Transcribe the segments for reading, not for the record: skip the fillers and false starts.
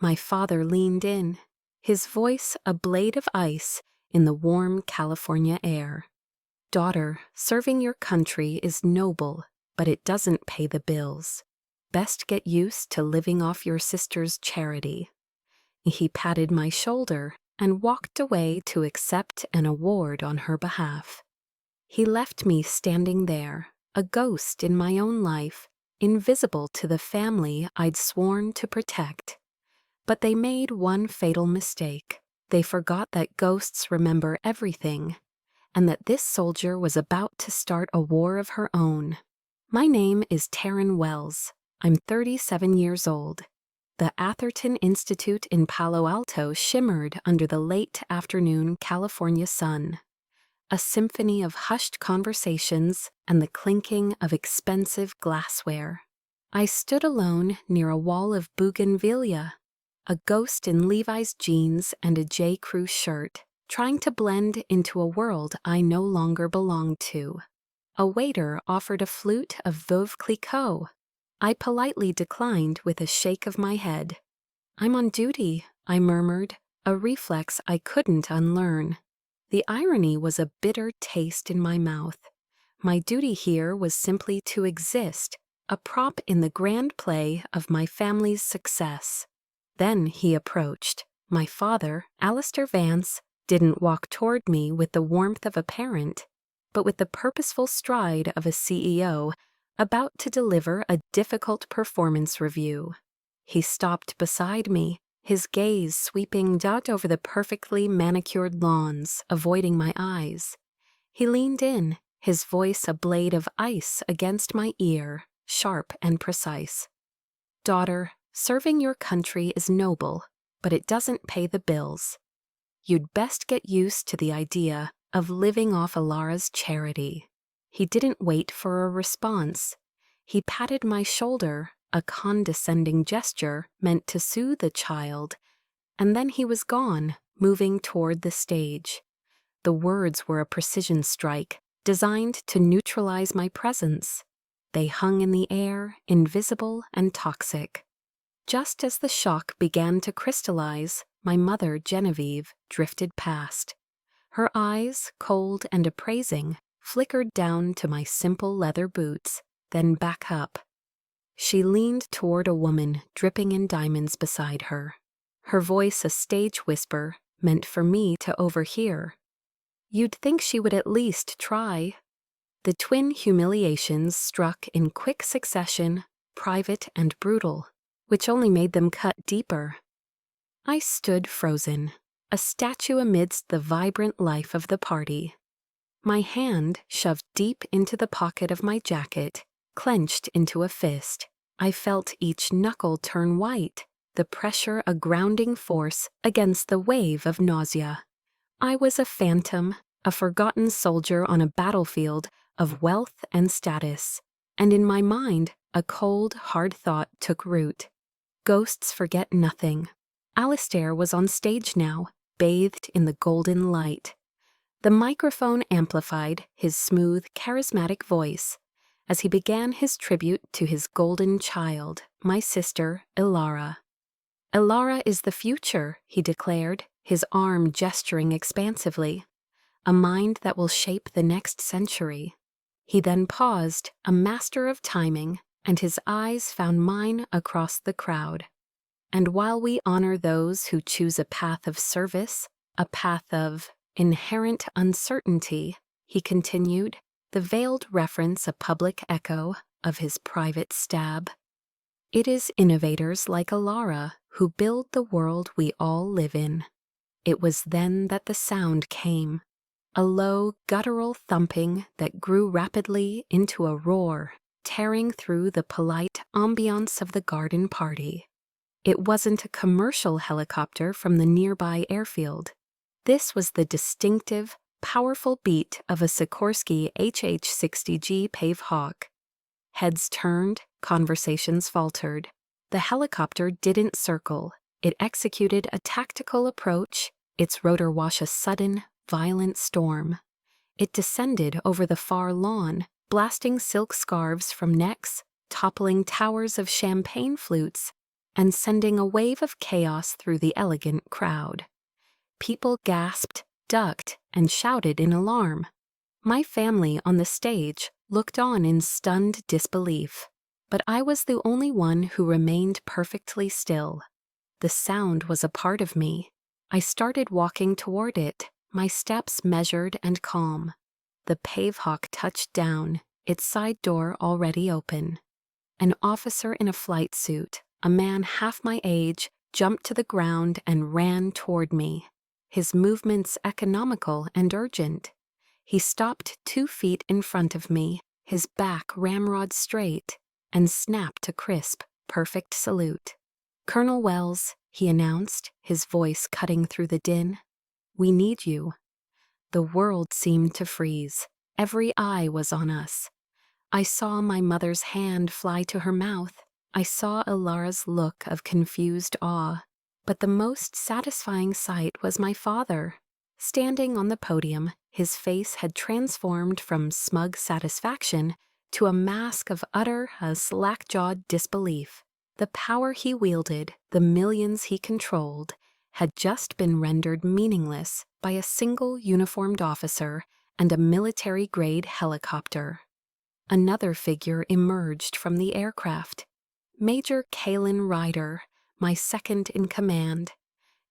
My father leaned in, his voice a blade of ice in the warm California air. "Daughter, serving your country is noble, but it doesn't pay the bills. Best get used to living off your sister's charity." He patted my shoulder and walked away to accept an award on her behalf. He left me standing there, a ghost in my own life, invisible to the family I'd sworn to protect. But they made one fatal mistake. They forgot that ghosts remember everything, and that this soldier was about to start a war of her own. My name is Taryn Wells. I'm 37 years old. The Atherton Institute in Palo Alto shimmered under the late afternoon California sun, a symphony of hushed conversations and the clinking of expensive glassware. I stood alone near a wall of bougainvillea, a ghost in Levi's jeans and a J. Crew shirt, trying to blend into a world I no longer belonged to. A waiter offered a flute of Veuve Clicquot. I politely declined with a shake of my head. "I'm on duty," I murmured, a reflex I couldn't unlearn. The irony was a bitter taste in my mouth. My duty here was simply to exist, a prop in the grand play of my family's success. Then he approached. My father, Alistair Vance, didn't walk toward me with the warmth of a parent, but with the purposeful stride of a CEO about to deliver a difficult performance review. He stopped beside me, his gaze sweeping out over the perfectly manicured lawns, avoiding my eyes. He leaned in, his voice a blade of ice against my ear, sharp and precise. "Daughter, serving your country is noble, but it doesn't pay the bills. You'd best get used to the idea of living off Alara's charity." He didn't wait for a response. He patted my shoulder, a condescending gesture meant to soothe the child, and then he was gone, moving toward the stage. The words were a precision strike, designed to neutralize my presence. They hung in the air, invisible and toxic. Just as the shock began to crystallize, my mother, Genevieve, drifted past. Her eyes, cold and appraising, flickered down to my simple leather boots, then back up. She leaned toward a woman dripping in diamonds beside her, her voice a stage whisper meant for me to overhear. You'd think she would at least try. The twin humiliations struck in quick succession, private and brutal, which only made them cut deeper. I stood frozen, a statue amidst the vibrant life of the party. My hand shoved deep into the pocket of my jacket, clenched into a fist. I felt each knuckle turn white, the pressure a grounding force against the wave of nausea. I was a phantom, a forgotten soldier on a battlefield of wealth and status, and in my mind a cold, hard thought took root. Ghosts forget nothing. Alistair was on stage now, bathed in the golden light. The microphone amplified his smooth, charismatic voice as he began his tribute to his golden child, my sister, Ilara. "Ilara is the future," he declared, his arm gesturing expansively. "A mind that will shape the next century." He then paused, a master of timing, and his eyes found mine across the crowd. "And while we honor those who choose a path of service, a path of inherent uncertainty," he continued, the veiled reference a public echo of his private stab, "it is innovators like Ilara who build the world we all live in." It was then that the sound came, a low, guttural thumping that grew rapidly into a roar, tearing through the polite ambiance of the garden party. It wasn't a commercial helicopter from the nearby airfield. This was the distinctive, powerful beat of a Sikorsky HH-60G Pave Hawk. Heads turned, conversations faltered. The helicopter didn't circle. It executed a tactical approach, its rotor wash a sudden, violent storm. It descended over the far lawn, blasting silk scarves from necks, toppling towers of champagne flutes, and sending a wave of chaos through the elegant crowd. People gasped, ducked, and shouted in alarm. My family on the stage looked on in stunned disbelief, but I was the only one who remained perfectly still. The sound was a part of me. I started walking toward it, my steps measured and calm. The Blackhawk touched down, its side door already open. An officer in a flight suit, a man half my age, jumped to the ground and ran toward me, his movements economical and urgent. He stopped 2 feet in front of me, his back ramrod straight, and snapped a crisp, perfect salute. "Colonel Wells," he announced, his voice cutting through the din, "we need you." The world seemed to freeze. Every eye was on us. I saw my mother's hand fly to her mouth. I saw Ilara's look of confused awe. But the most satisfying sight was my father. Standing on the podium, his face had transformed from smug satisfaction to a mask of utter, slack-jawed disbelief. The power he wielded, the millions he controlled, had just been rendered meaningless by a single uniformed officer and a military-grade helicopter. Another figure emerged from the aircraft. Major Kalen Ryder, my second in command.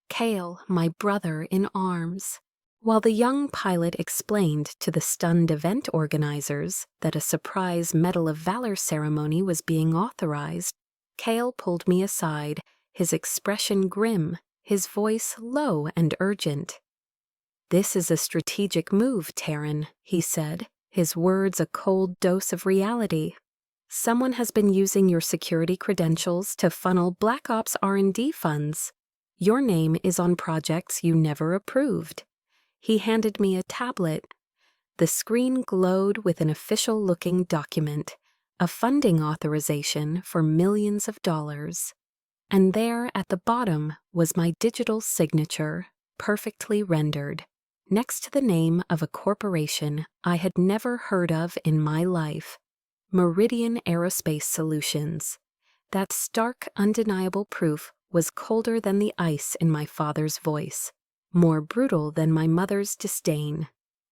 Kale, my brother in arms. While the young pilot explained to the stunned event organizers that a surprise Medal of Valor ceremony was being authorized, Kale pulled me aside, his expression grim, his voice low and urgent. "This is a strategic move, Terran," he said, his words a cold dose of reality. "Someone has been using your security credentials to funnel Black Ops R&D funds. Your name is on projects you never approved." He handed me a tablet. The screen glowed with an official-looking document, a funding authorization for millions of dollars. And there at the bottom was my digital signature, perfectly rendered, next to the name of a corporation I had never heard of in my life, Meridian Aerospace Solutions. That stark, undeniable proof was colder than the ice in my father's voice, more brutal than my mother's disdain.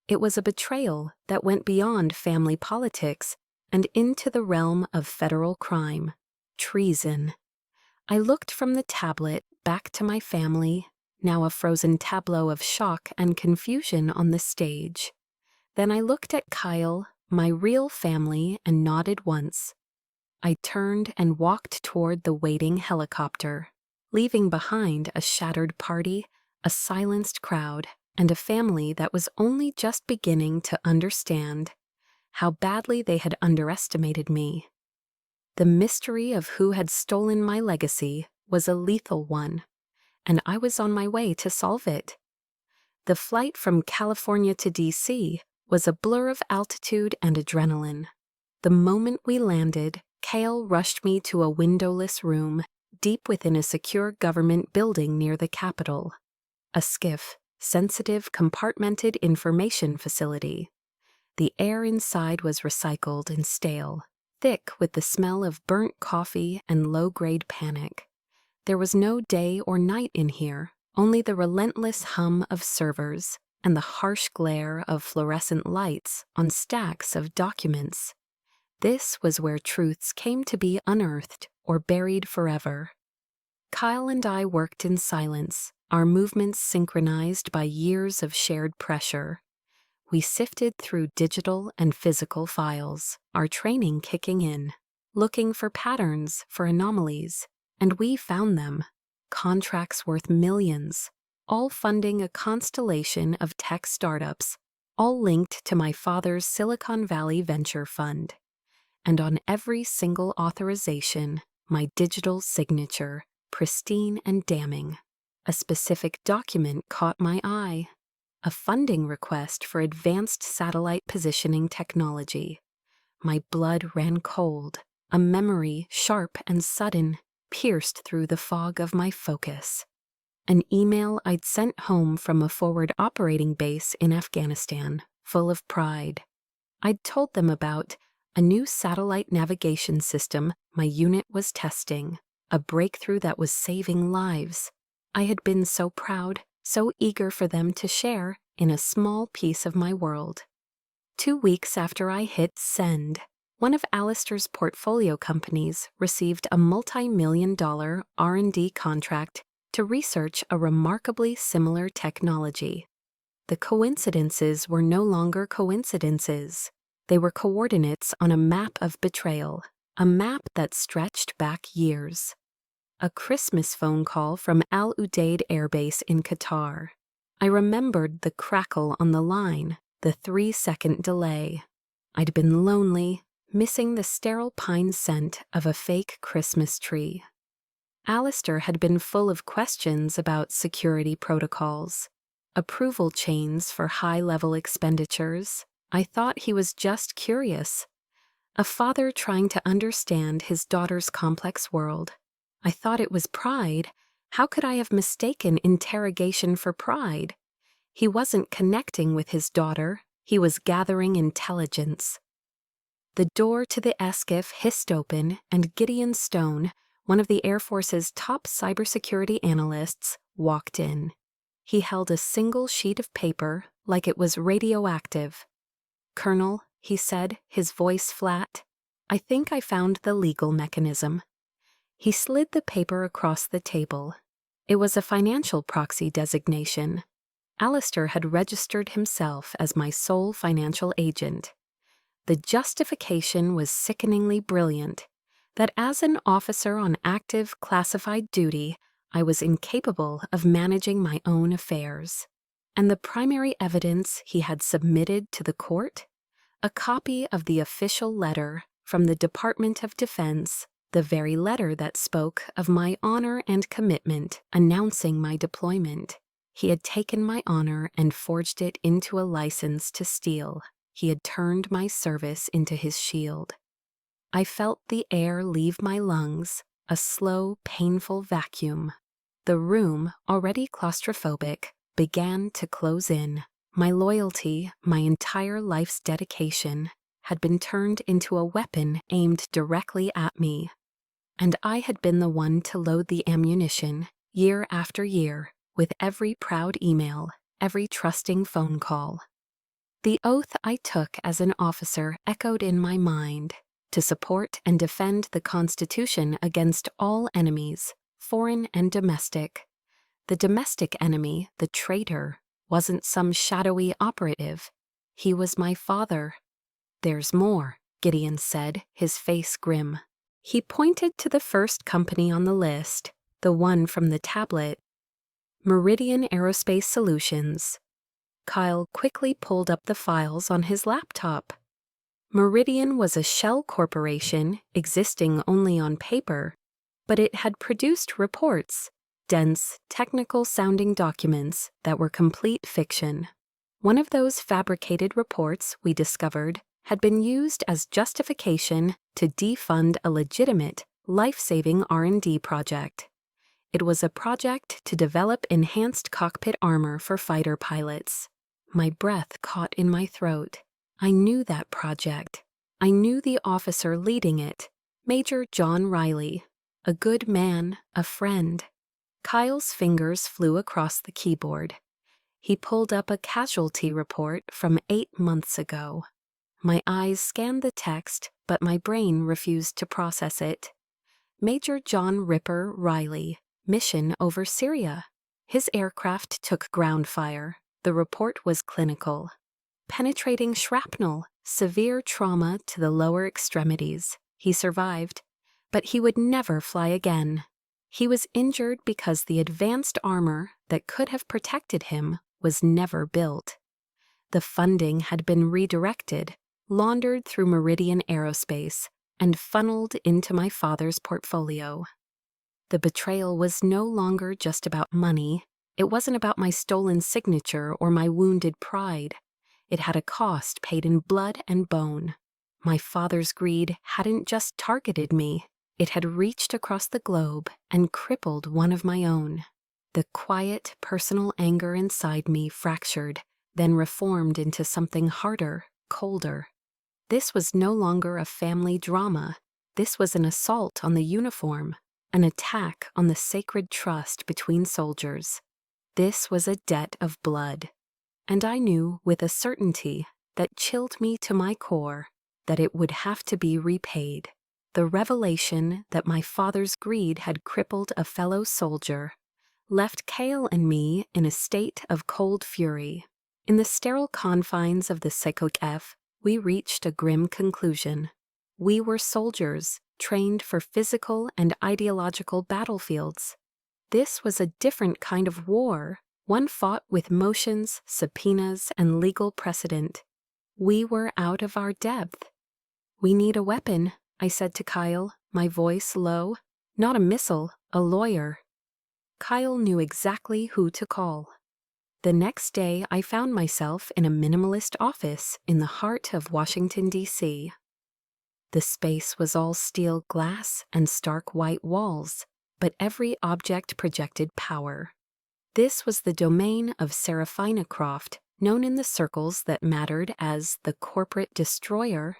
It was a betrayal that went beyond family politics and into the realm of federal crime, treason. I looked from the tablet back to my family, now a frozen tableau of shock and confusion on the stage. Then I looked at Kyle, my real family, and nodded once. I turned and walked toward the waiting helicopter, leaving behind a shattered party, a silenced crowd, and a family that was only just beginning to understand how badly they had underestimated me. The mystery of who had stolen my legacy was a lethal one, and I was on my way to solve it. The flight from California to D.C. was a blur of altitude and adrenaline. The moment we landed, Kale rushed me to a windowless room deep within a secure government building near the Capitol. A SCIF, sensitive compartmented information facility. The air inside was recycled and stale, thick with the smell of burnt coffee and low-grade panic. There was no day or night in here, only the relentless hum of servers and the harsh glare of fluorescent lights on stacks of documents. This was where truths came to be unearthed or buried forever. Kyle and I worked in silence, our movements synchronized by years of shared pressure. We sifted through digital and physical files, our training kicking in, looking for patterns, for anomalies, and we found them. Contracts worth millions, all funding a constellation of tech startups, all linked to my father's Silicon Valley venture fund. And on every single authorization, my digital signature, pristine and damning. A specific document caught my eye. A funding request for advanced satellite positioning technology. My blood ran cold. A memory, sharp and sudden, pierced through the fog of my focus. An email I'd sent home from a forward operating base in Afghanistan, full of pride. I'd told them about a new satellite navigation system my unit was testing, a breakthrough that was saving lives. I had been so proud, so eager for them to share in a small piece of my world. 2 weeks after I hit send, one of Alistair's portfolio companies received a multi-million-dollar R&D contract to research a remarkably similar technology. The coincidences were no longer coincidences. They were coordinates on a map of betrayal, a map that stretched back years. A Christmas phone call from Al Udeid Air Base in Qatar. I remembered the crackle on the line, the 3-second delay. I'd been lonely, missing the sterile pine scent of a fake Christmas tree. Alistair had been full of questions about security protocols, approval chains for high-level expenditures. I thought he was just curious. A father trying to understand his daughter's complex world. I thought it was pride. How could I have mistaken interrogation for pride? He wasn't connecting with his daughter. He was gathering intelligence. The door to the SCIF hissed open, and Gideon Stone, one of the Air Force's top cybersecurity analysts, walked in. He held a single sheet of paper like it was radioactive. "Colonel," he said, his voice flat, "I think I found the legal mechanism." He slid the paper across the table. It was a financial proxy designation. Alistair had registered himself as my sole financial agent. The justification was sickeningly brilliant, that as an officer on active classified duty, I was incapable of managing my own affairs. And the primary evidence he had submitted to the court? A copy of the official letter from the Department of Defense, the very letter that spoke of my honor and commitment announcing my deployment. He had taken my honor and forged it into a license to steal. He had turned my service into his shield. I felt the air leave my lungs, a slow, painful vacuum. The room, already claustrophobic, began to close in. My loyalty, my entire life's dedication, had been turned into a weapon aimed directly at me. And I had been the one to load the ammunition, year after year, with every proud email, every trusting phone call. The oath I took as an officer echoed in my mind, to support and defend the Constitution against all enemies, foreign and domestic. The domestic enemy, the traitor, wasn't some shadowy operative. He was my father. "There's more," Gideon said, his face grim. He pointed to the first company on the list, the one from the tablet. Meridian Aerospace Solutions. Kyle quickly pulled up the files on his laptop. Meridian was a shell corporation existing only on paper, but it had produced reports, dense, technical-sounding documents that were complete fiction. One of those fabricated reports, we discovered, had been used as justification to defund a legitimate, life-saving R&D project. It was a project to develop enhanced cockpit armor for fighter pilots. My breath caught in my throat. I knew that project. I knew the officer leading it, Major John Riley. A good man, a friend. Kyle's fingers flew across the keyboard. He pulled up a casualty report from 8 months ago. My eyes scanned the text, but my brain refused to process it. Major John Ripper Riley, mission over Syria. His aircraft took ground fire. The report was clinical. Penetrating shrapnel, severe trauma to the lower extremities. He survived, but he would never fly again. He was injured because the advanced armor that could have protected him was never built. The funding had been redirected, laundered through Meridian Aerospace, and funneled into my father's portfolio. The betrayal was no longer just about money. It wasn't about my stolen signature or my wounded pride. It had a cost paid in blood and bone. My father's greed hadn't just targeted me. It had reached across the globe and crippled one of my own. The quiet, personal anger inside me fractured, then reformed into something harder, colder. This was no longer a family drama. This was an assault on the uniform, an attack on the sacred trust between soldiers. This was a debt of blood, and I knew with a certainty that chilled me to my core that it would have to be repaid. The revelation that my father's greed had crippled a fellow soldier left Cale and me in a state of cold fury. In the sterile confines of the Sekok, we reached a grim conclusion. We were soldiers, trained for physical and ideological battlefields. This was a different kind of war, one fought with motions, subpoenas, and legal precedent. We were out of our depth. "We need a weapon," I said to Kyle, my voice low. "Not a missile, a lawyer." Kyle knew exactly who to call. The next day, I found myself in a minimalist office in the heart of Washington, D.C. The space was all steel glass and stark white walls, but every object projected power. This was the domain of Seraphina Croft, known in the circles that mattered as the corporate destroyer.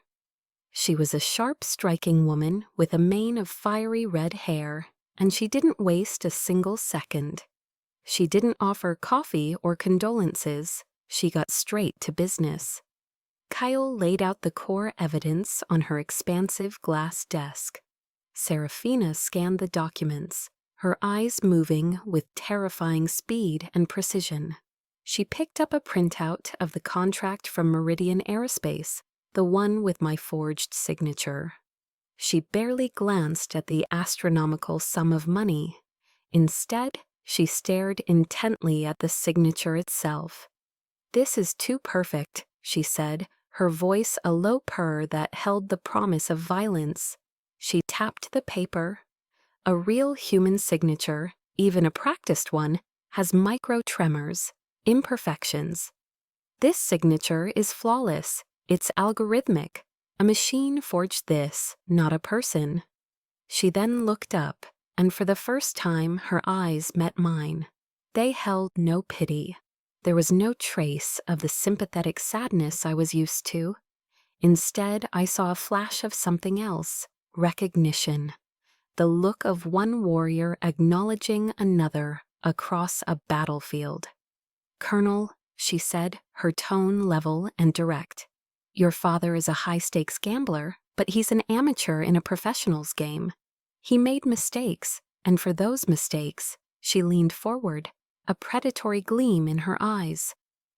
She was a sharp, striking woman with a mane of fiery red hair, and she didn't waste a single second. She didn't offer coffee or condolences. She got straight to business. Kyle laid out the core evidence on her expansive glass desk. Seraphina scanned the documents, her eyes moving with terrifying speed and precision. She picked up a printout of the contract from Meridian Aerospace, the one with my forged signature. She barely glanced at the astronomical sum of money. Instead, she stared intently at the signature itself. "This is too perfect," she said, her voice a low purr that held the promise of violence. She tapped the paper. "A real human signature, even a practiced one, has micro-tremors, imperfections. This signature is flawless. It's algorithmic. A machine forged this, not a person." She then looked up, and for the first time her eyes met mine. They held no pity. There was no trace of the sympathetic sadness I was used to. Instead, I saw a flash of something else, recognition. The look of one warrior acknowledging another across a battlefield. "Colonel," she said, her tone level and direct, "your father is a high-stakes gambler, but he's an amateur in a professional's game. He made mistakes, and for those mistakes," she leaned forward, a predatory gleam in her eyes,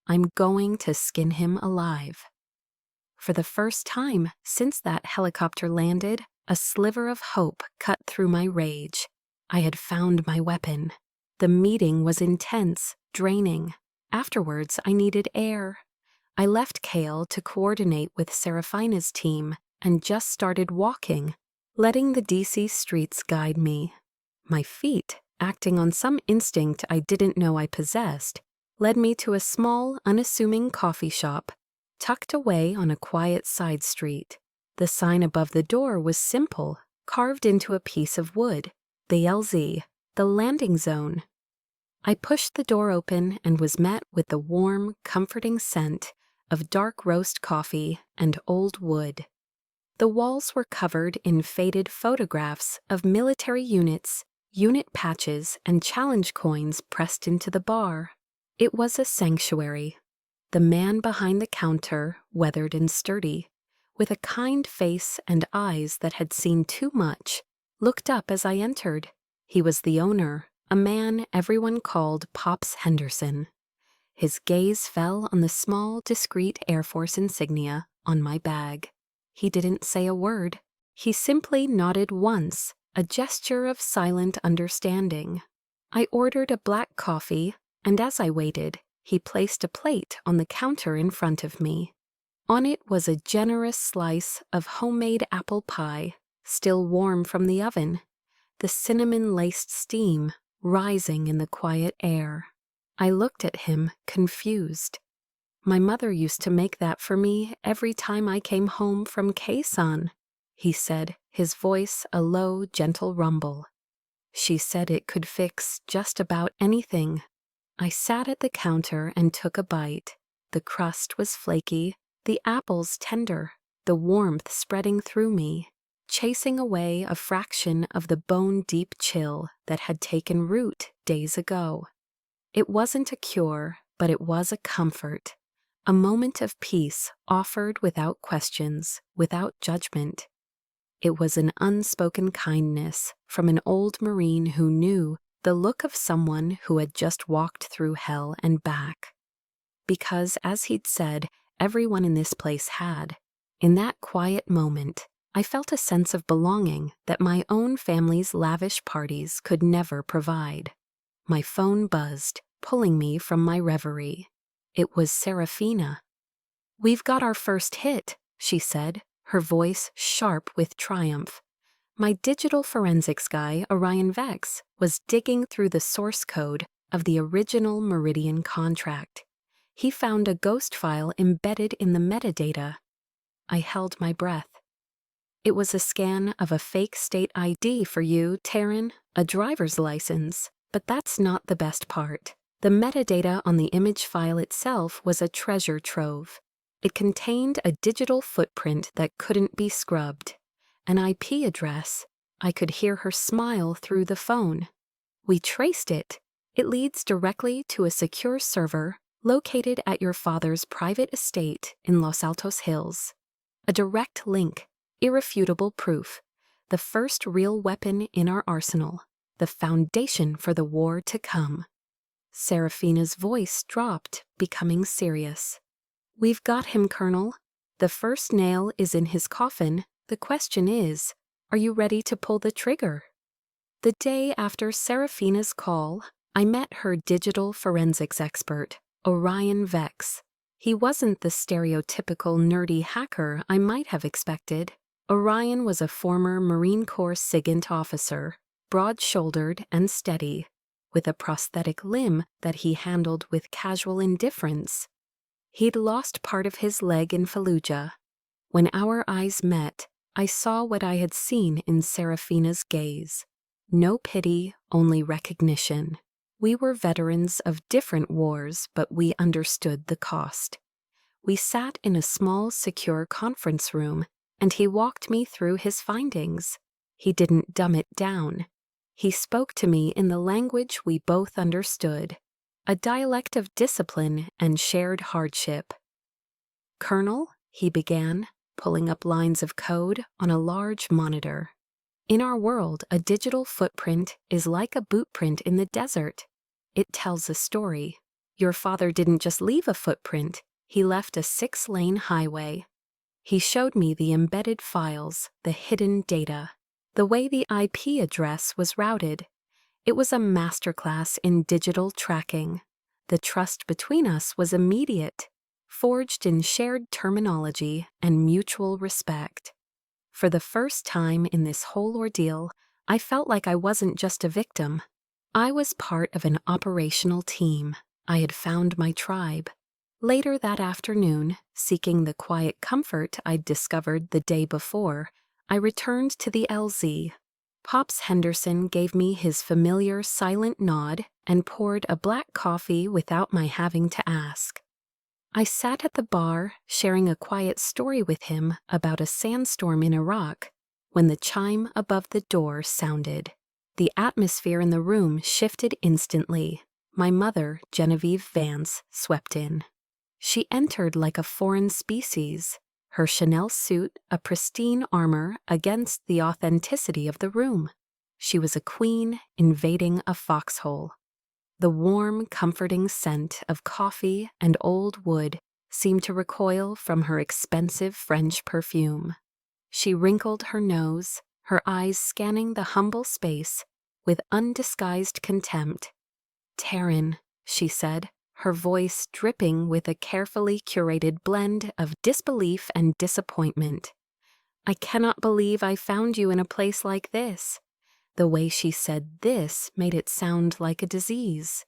"I'm going to skin him alive." For the first time since that helicopter landed, a sliver of hope cut through my rage. I had found my weapon. The meeting was intense, draining. Afterwards, I needed air. I left Cale to coordinate with Seraphina's team and just started walking, letting the DC streets guide me. My feet, acting on some instinct I didn't know I possessed, led me to a small, unassuming coffee shop, tucked away on a quiet side street. The sign above the door was simple, carved into a piece of wood. The LZ, the landing zone. I pushed the door open and was met with the warm, comforting scent of dark roast coffee and old wood. The walls were covered in faded photographs of military units, unit patches, and challenge coins pressed into the bar. It was a sanctuary. The man behind the counter, weathered and sturdy, with a kind face and eyes that had seen too much, looked up as I entered. He was the owner, a man everyone called Pops Henderson. His gaze fell on the small, discreet Air Force insignia on my bag. He didn't say a word. He simply nodded once, a gesture of silent understanding. I ordered a black coffee, and as I waited, he placed a plate on the counter in front of me. On it was a generous slice of homemade apple pie, still warm from the oven, the cinnamon-laced steam rising in the quiet air. I looked at him, confused. "My mother used to make that for me every time I came home from Quezon," he said, his voice a low, gentle rumble. "She said it could fix just about anything." I sat at the counter and took a bite. The crust was flaky, the apples tender, the warmth spreading through me. chasing away a fraction of the bone-deep chill that had taken root days ago. It wasn't a cure, but it was a comfort, a moment of peace offered without questions, without judgment. It was an unspoken kindness from an old Marine who knew the look of someone who had just walked through hell and back. Because, as he'd said, everyone in this place had. In that quiet moment, I felt a sense of belonging that my own family's lavish parties could never provide. My phone buzzed, pulling me from my reverie. It was Serafina. "We've got our first hit," she said, her voice sharp with triumph. My digital forensics guy, Orion Vex, was digging through the source code of the original Meridian contract. He found a ghost file embedded in the metadata. I held my breath. "It was a scan of a fake state ID for you, Taryn, a driver's license. But that's not the best part. The metadata on the image file itself was a treasure trove. It contained a digital footprint that couldn't be scrubbed. An IP address. I could hear her smile through the phone. We traced it. It leads directly to a secure server located at your father's private estate in Los Altos Hills. A direct link, irrefutable proof, the first real weapon in our arsenal, the foundation for the war to come." Serafina's voice dropped, becoming serious. "We've got him, Colonel. The first nail is in his coffin. The question is, are you ready to pull the trigger?" The day after Serafina's call, I met her digital forensics expert, Orion Vex. He wasn't the stereotypical nerdy hacker I might have expected. Orion was a former Marine Corps SIGINT officer, broad-shouldered and steady, with a prosthetic limb that he handled with casual indifference. He'd lost part of his leg in Fallujah. When our eyes met, I saw what I had seen in Serafina's gaze. No pity, only recognition. We were veterans of different wars, but we understood the cost. We sat in a small, secure conference room, and he walked me through his findings. He didn't dumb it down. He spoke to me in the language we both understood, a dialect of discipline and shared hardship. "Colonel," he began, pulling up lines of code on a large monitor. "In our world, a digital footprint is like a boot print in the desert. It tells a story. Your father didn't just leave a footprint, he left a 6-lane highway." He showed me the embedded files, the hidden data, the way the IP address was routed. It was a masterclass in digital tracking. The trust between us was immediate, forged in shared terminology and mutual respect. For the first time in this whole ordeal, I felt like I wasn't just a victim. I was part of an operational team. I had found my tribe. Later that afternoon, seeking the quiet comfort I'd discovered the day before, I returned to the LZ. Pops Henderson gave me his familiar silent nod and poured a black coffee without my having to ask. I sat at the bar, sharing a quiet story with him about a sandstorm in Iraq, when the chime above the door sounded. The atmosphere in the room shifted instantly. My mother, Genevieve Vance, swept in. She entered like a foreign species, her Chanel suit a pristine armor against the authenticity of the room. She was a queen invading a foxhole. The warm, comforting scent of coffee and old wood seemed to recoil from her expensive French perfume. She wrinkled her nose, her eyes scanning the humble space with undisguised contempt. "Taryn," she said, her voice dripping with a carefully curated blend of disbelief and disappointment. "I cannot believe I found you in a place like this." The way she said "this" made it sound like a disease.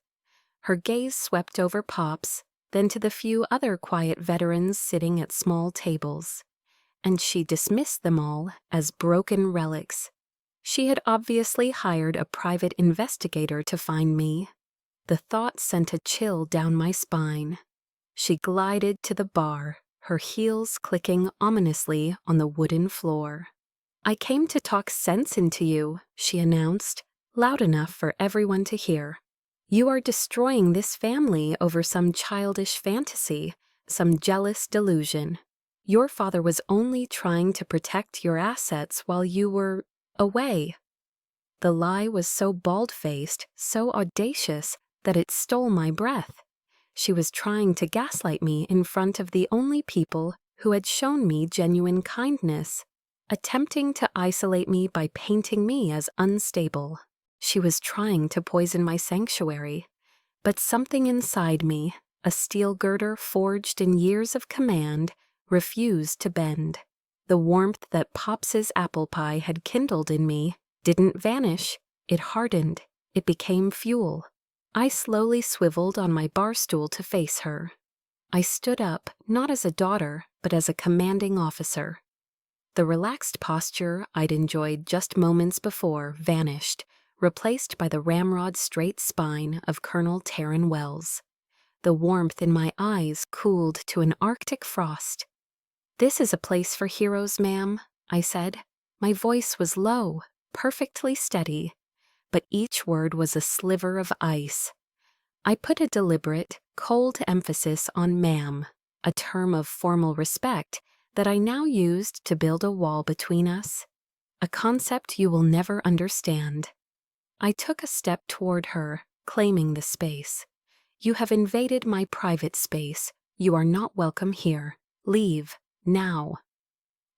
Her gaze swept over Pops, then to the few other quiet veterans sitting at small tables, and she dismissed them all as broken relics. She had obviously hired a private investigator to find me. The thought sent a chill down my spine. She glided to the bar, her heels clicking ominously on the wooden floor. "I came to talk sense into you," she announced, loud enough for everyone to hear. "You are destroying this family over some childish fantasy, some jealous delusion. Your father was only trying to protect your assets while you were away." The lie was so bald-faced, so audacious, that it stole my breath. She was trying to gaslight me in front of the only people who had shown me genuine kindness, attempting to isolate me by painting me as unstable. She was trying to poison my sanctuary, but something inside me, a steel girder forged in years of command, refused to bend. The warmth that Pops's apple pie had kindled in me didn't vanish, it hardened, it became fuel. I slowly swiveled on my bar stool to face her. I stood up, not as a daughter, but as a commanding officer. The relaxed posture I'd enjoyed just moments before vanished, replaced by the ramrod straight spine of Colonel Taryn Wells. The warmth in my eyes cooled to an Arctic frost. "This is a place for heroes, ma'am," I said. My voice was low, perfectly steady, but each word was a sliver of ice. I put a deliberate, cold emphasis on ma'am, a term of formal respect that I now used to build a wall between us, a concept you will never understand. I took a step toward her, claiming the space. "You have invaded my private space. You are not welcome here. Leave, now."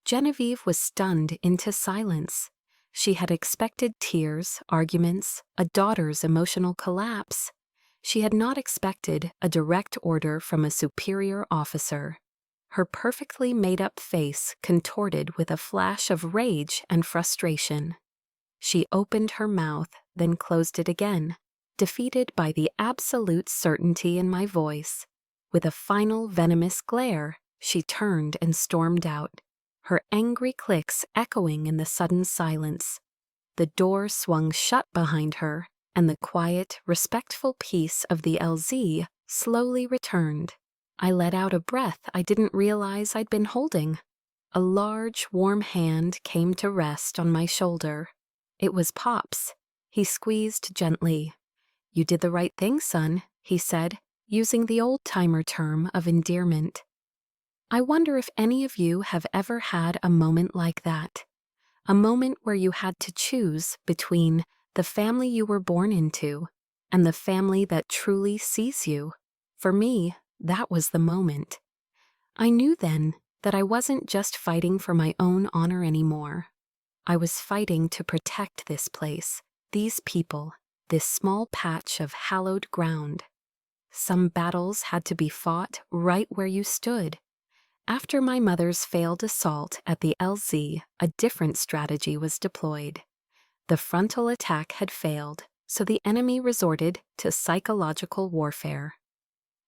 Genevieve was stunned into silence. She had expected tears, arguments, a daughter's emotional collapse. She had not expected a direct order from a superior officer. Her perfectly made-up face contorted with a flash of rage and frustration. She opened her mouth, then closed it again, defeated by the absolute certainty in my voice. With a final venomous glare, she turned and stormed out, her angry clicks echoing in the sudden silence. The door swung shut behind her, and the quiet, respectful peace of the LZ slowly returned. I let out a breath I didn't realize I'd been holding. A large, warm hand came to rest on my shoulder. It was Pop's. He squeezed gently. "You did the right thing, son," he said, using the old-timer term of endearment. I wonder if any of you have ever had a moment like that. A moment where you had to choose between the family you were born into and the family that truly sees you. For me, that was the moment. I knew then that I wasn't just fighting for my own honor anymore. I was fighting to protect this place, these people, this small patch of hallowed ground. Some battles had to be fought right where you stood. After my mother's failed assault at the LZ, a different strategy was deployed. The frontal attack had failed, so the enemy resorted to psychological warfare.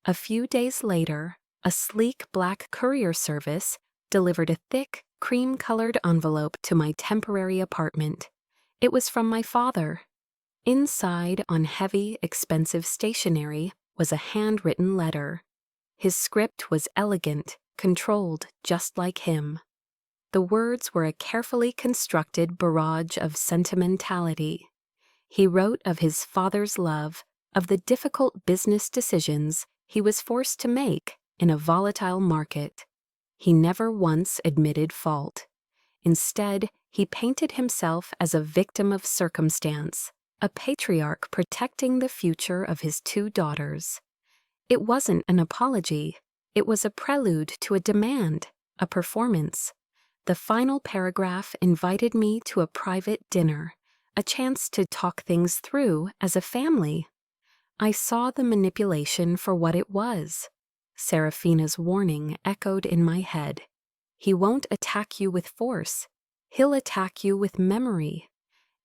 A few days later, a sleek black courier service delivered a thick, cream-colored envelope to my temporary apartment. It was from my father. Inside, on heavy, expensive stationery, was a handwritten letter. His script was elegant, controlled just like him. The words were a carefully constructed barrage of sentimentality. He wrote of his father's love, of the difficult business decisions he was forced to make in a volatile market. He never once admitted fault. Instead, he painted himself as a victim of circumstance, a patriarch protecting the future of his two daughters. It wasn't an apology. It was a prelude to a demand, a performance. The final paragraph invited me to a private dinner, a chance to talk things through as a family. I saw the manipulation for what it was. Seraphina's warning echoed in my head. He won't attack you with force. He'll attack you with memory.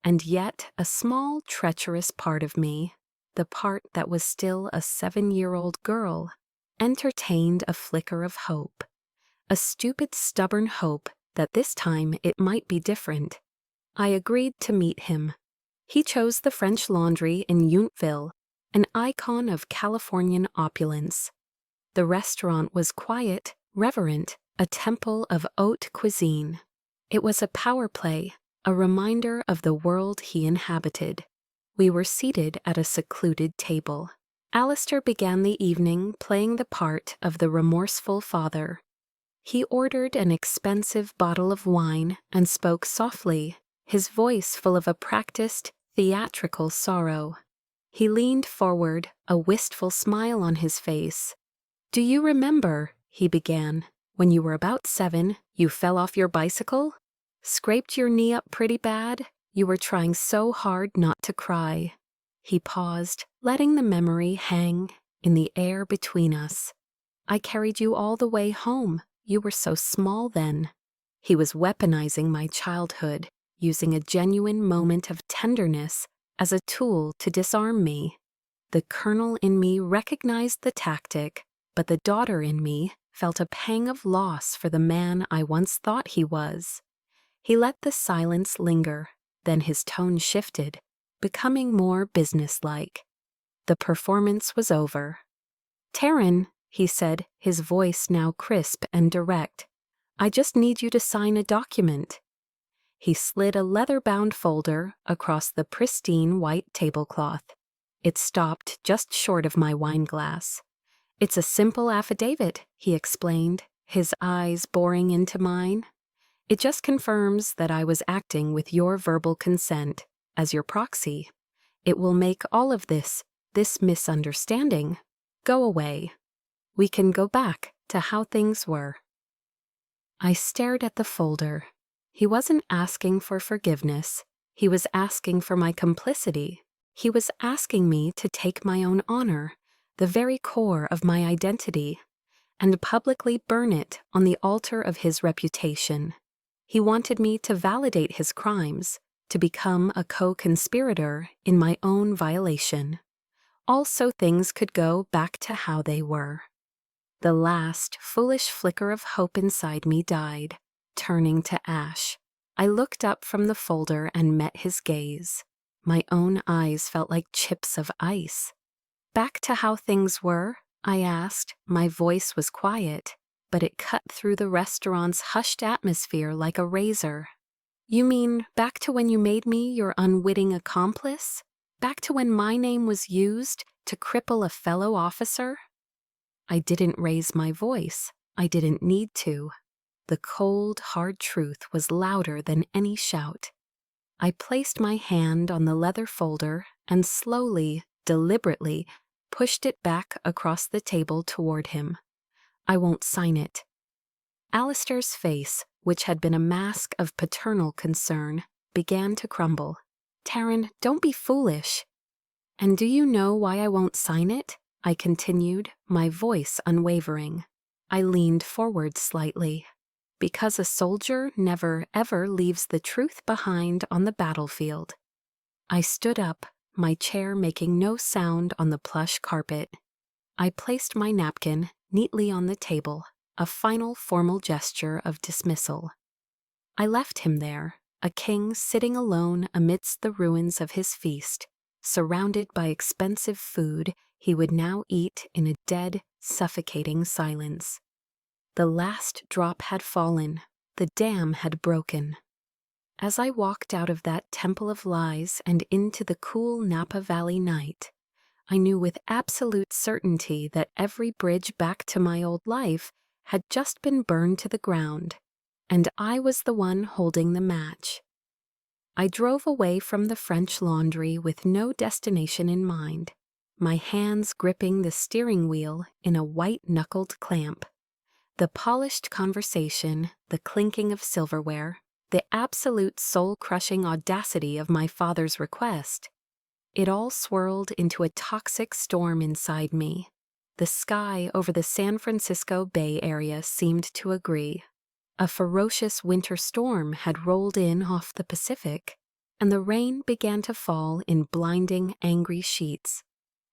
And yet a small, treacherous part of me, the part that was still a 7-year-old girl, entertained a flicker of hope. A stupid, stubborn hope that this time it might be different. I agreed to meet him. He chose the French Laundry in Yountville, an icon of Californian opulence. The restaurant was quiet, reverent, a temple of haute cuisine. It was a power play, a reminder of the world he inhabited. We were seated at a secluded table. Alistair began the evening playing the part of the remorseful father. He ordered an expensive bottle of wine and spoke softly, his voice full of a practiced, theatrical sorrow. He leaned forward, a wistful smile on his face. "Do you remember," he began, "when you were about 7, you fell off your bicycle? Scraped your knee up pretty bad? You were trying so hard not to cry." He paused, letting the memory hang in the air between us. "I carried you all the way home. You were so small then." He was weaponizing my childhood, using a genuine moment of tenderness as a tool to disarm me. The colonel in me recognized the tactic, but the daughter in me felt a pang of loss for the man I once thought he was. He let the silence linger, then his tone shifted, becoming more businesslike. The performance was over. "Taryn," he said, his voice now crisp and direct, "I just need you to sign a document." He slid a leather-bound folder across the pristine white tablecloth. It stopped just short of my wineglass. "It's a simple affidavit," he explained, his eyes boring into mine. "It just confirms that I was acting with your verbal consent as your proxy. It will make all of this misunderstanding, go away. We can go back to how things were." I stared at the folder. He wasn't asking for forgiveness. He was asking for my complicity. He was asking me to take my own honor, the very core of my identity, and publicly burn it on the altar of his reputation. He wanted me to validate his crimes, to become a co-conspirator in my own violation. All so things could go back to how they were. The last foolish flicker of hope inside me died, turning to ash. I looked up from the folder and met his gaze. My own eyes felt like chips of ice. "Back to how things were?" I asked. My voice was quiet, but it cut through the restaurant's hushed atmosphere like a razor. "You mean back to when you made me your unwitting accomplice? Back to when my name was used to cripple a fellow officer?" I didn't raise my voice. I didn't need to. The cold, hard truth was louder than any shout. I placed my hand on the leather folder and slowly, deliberately, pushed it back across the table toward him. "I won't sign it." Alistair's face, which had been a mask of paternal concern, began to crumble. "Taryn, don't be foolish." "And do you know why I won't sign it?" I continued, my voice unwavering. I leaned forward slightly. "Because a soldier never, ever leaves the truth behind on the battlefield." I stood up, my chair making no sound on the plush carpet. I placed my napkin neatly on the table, a final formal gesture of dismissal. I left him there, a king sitting alone amidst the ruins of his feast, surrounded by expensive food he would now eat in a dead, suffocating silence. The last drop had fallen, the dam had broken. As I walked out of that temple of lies and into the cool Napa Valley night, I knew with absolute certainty that every bridge back to my old life had just been burned to the ground, and I was the one holding the match. I drove away from the French Laundry with no destination in mind, my hands gripping the steering wheel in a white-knuckled clamp. The polished conversation, the clinking of silverware, the absolute soul-crushing audacity of my father's request, it all swirled into a toxic storm inside me. The sky over the San Francisco Bay Area seemed to agree. A ferocious winter storm had rolled in off the Pacific, and the rain began to fall in blinding, angry sheets.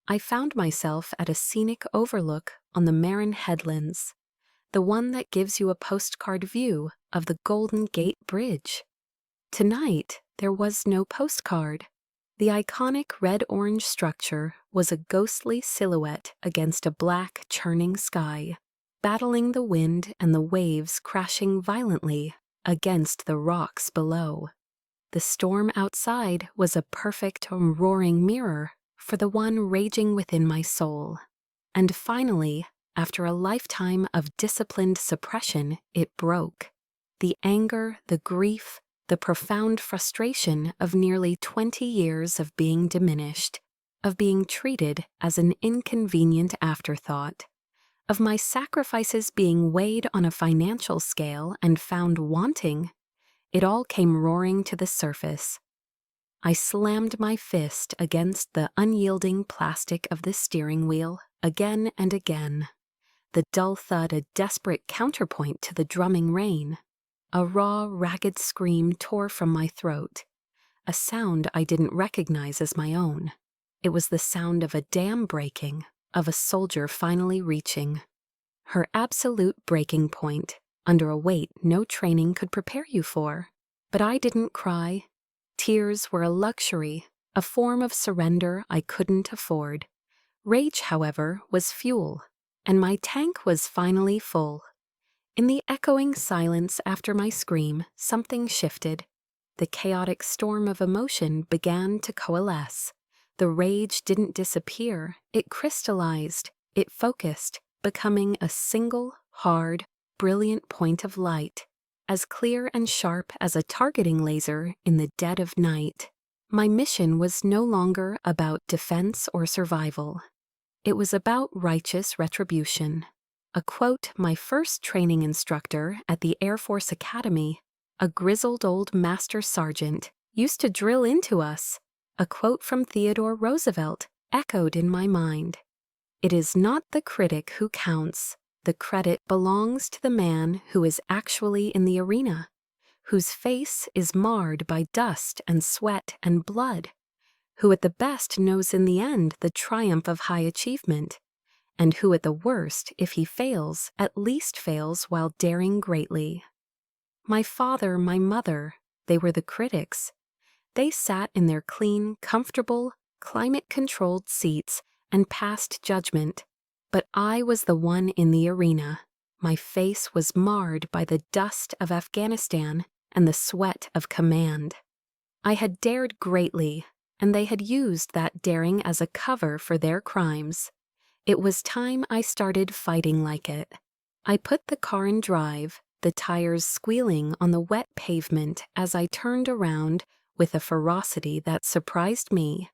I found myself at a scenic overlook on the Marin Headlands, the one that gives you a postcard view of the Golden Gate Bridge. Tonight, there was no postcard. The iconic red-orange structure was a ghostly silhouette against a black, churning sky, battling the wind and the waves crashing violently against the rocks below. The storm outside was a perfect roaring mirror for the one raging within my soul. And finally, after a lifetime of disciplined suppression, it broke. The anger, the grief, the profound frustration of nearly 20 years of being diminished, of being treated as an inconvenient afterthought, of my sacrifices being weighed on a financial scale and found wanting, it all came roaring to the surface. I slammed my fist against the unyielding plastic of the steering wheel again and again. The dull thud a desperate counterpoint to the drumming rain. A raw, ragged scream tore from my throat, a sound I didn't recognize as my own. It was the sound of a dam breaking, of a soldier finally reaching her absolute breaking point, under a weight no training could prepare you for. But I didn't cry. Tears were a luxury, a form of surrender I couldn't afford. Rage, however, was fuel, and my tank was finally full. In the echoing silence after my scream, something shifted. The chaotic storm of emotion began to coalesce. The rage didn't disappear, it crystallized, it focused, becoming a single, hard, brilliant point of light, as clear and sharp as a targeting laser in the dead of night. My mission was no longer about defense or survival. It was about righteous retribution. A quote my first training instructor at the Air Force Academy, a grizzled old master sergeant, used to drill into us. A quote from Theodore Roosevelt echoed in my mind. It is not the critic who counts. The credit belongs to the man who is actually in the arena, whose face is marred by dust and sweat and blood, who at the best knows in the end the triumph of high achievement, and who at the worst, if he fails, at least fails while daring greatly. My father, my mother, they were the critics. They sat in their clean, comfortable, climate-controlled seats and passed judgment. But I was the one in the arena. My face was marred by the dust of Afghanistan and the sweat of command. I had dared greatly, and they had used that daring as a cover for their crimes. It was time I started fighting like it. I put the car in drive, the tires squealing on the wet pavement as I turned around with a ferocity that surprised me.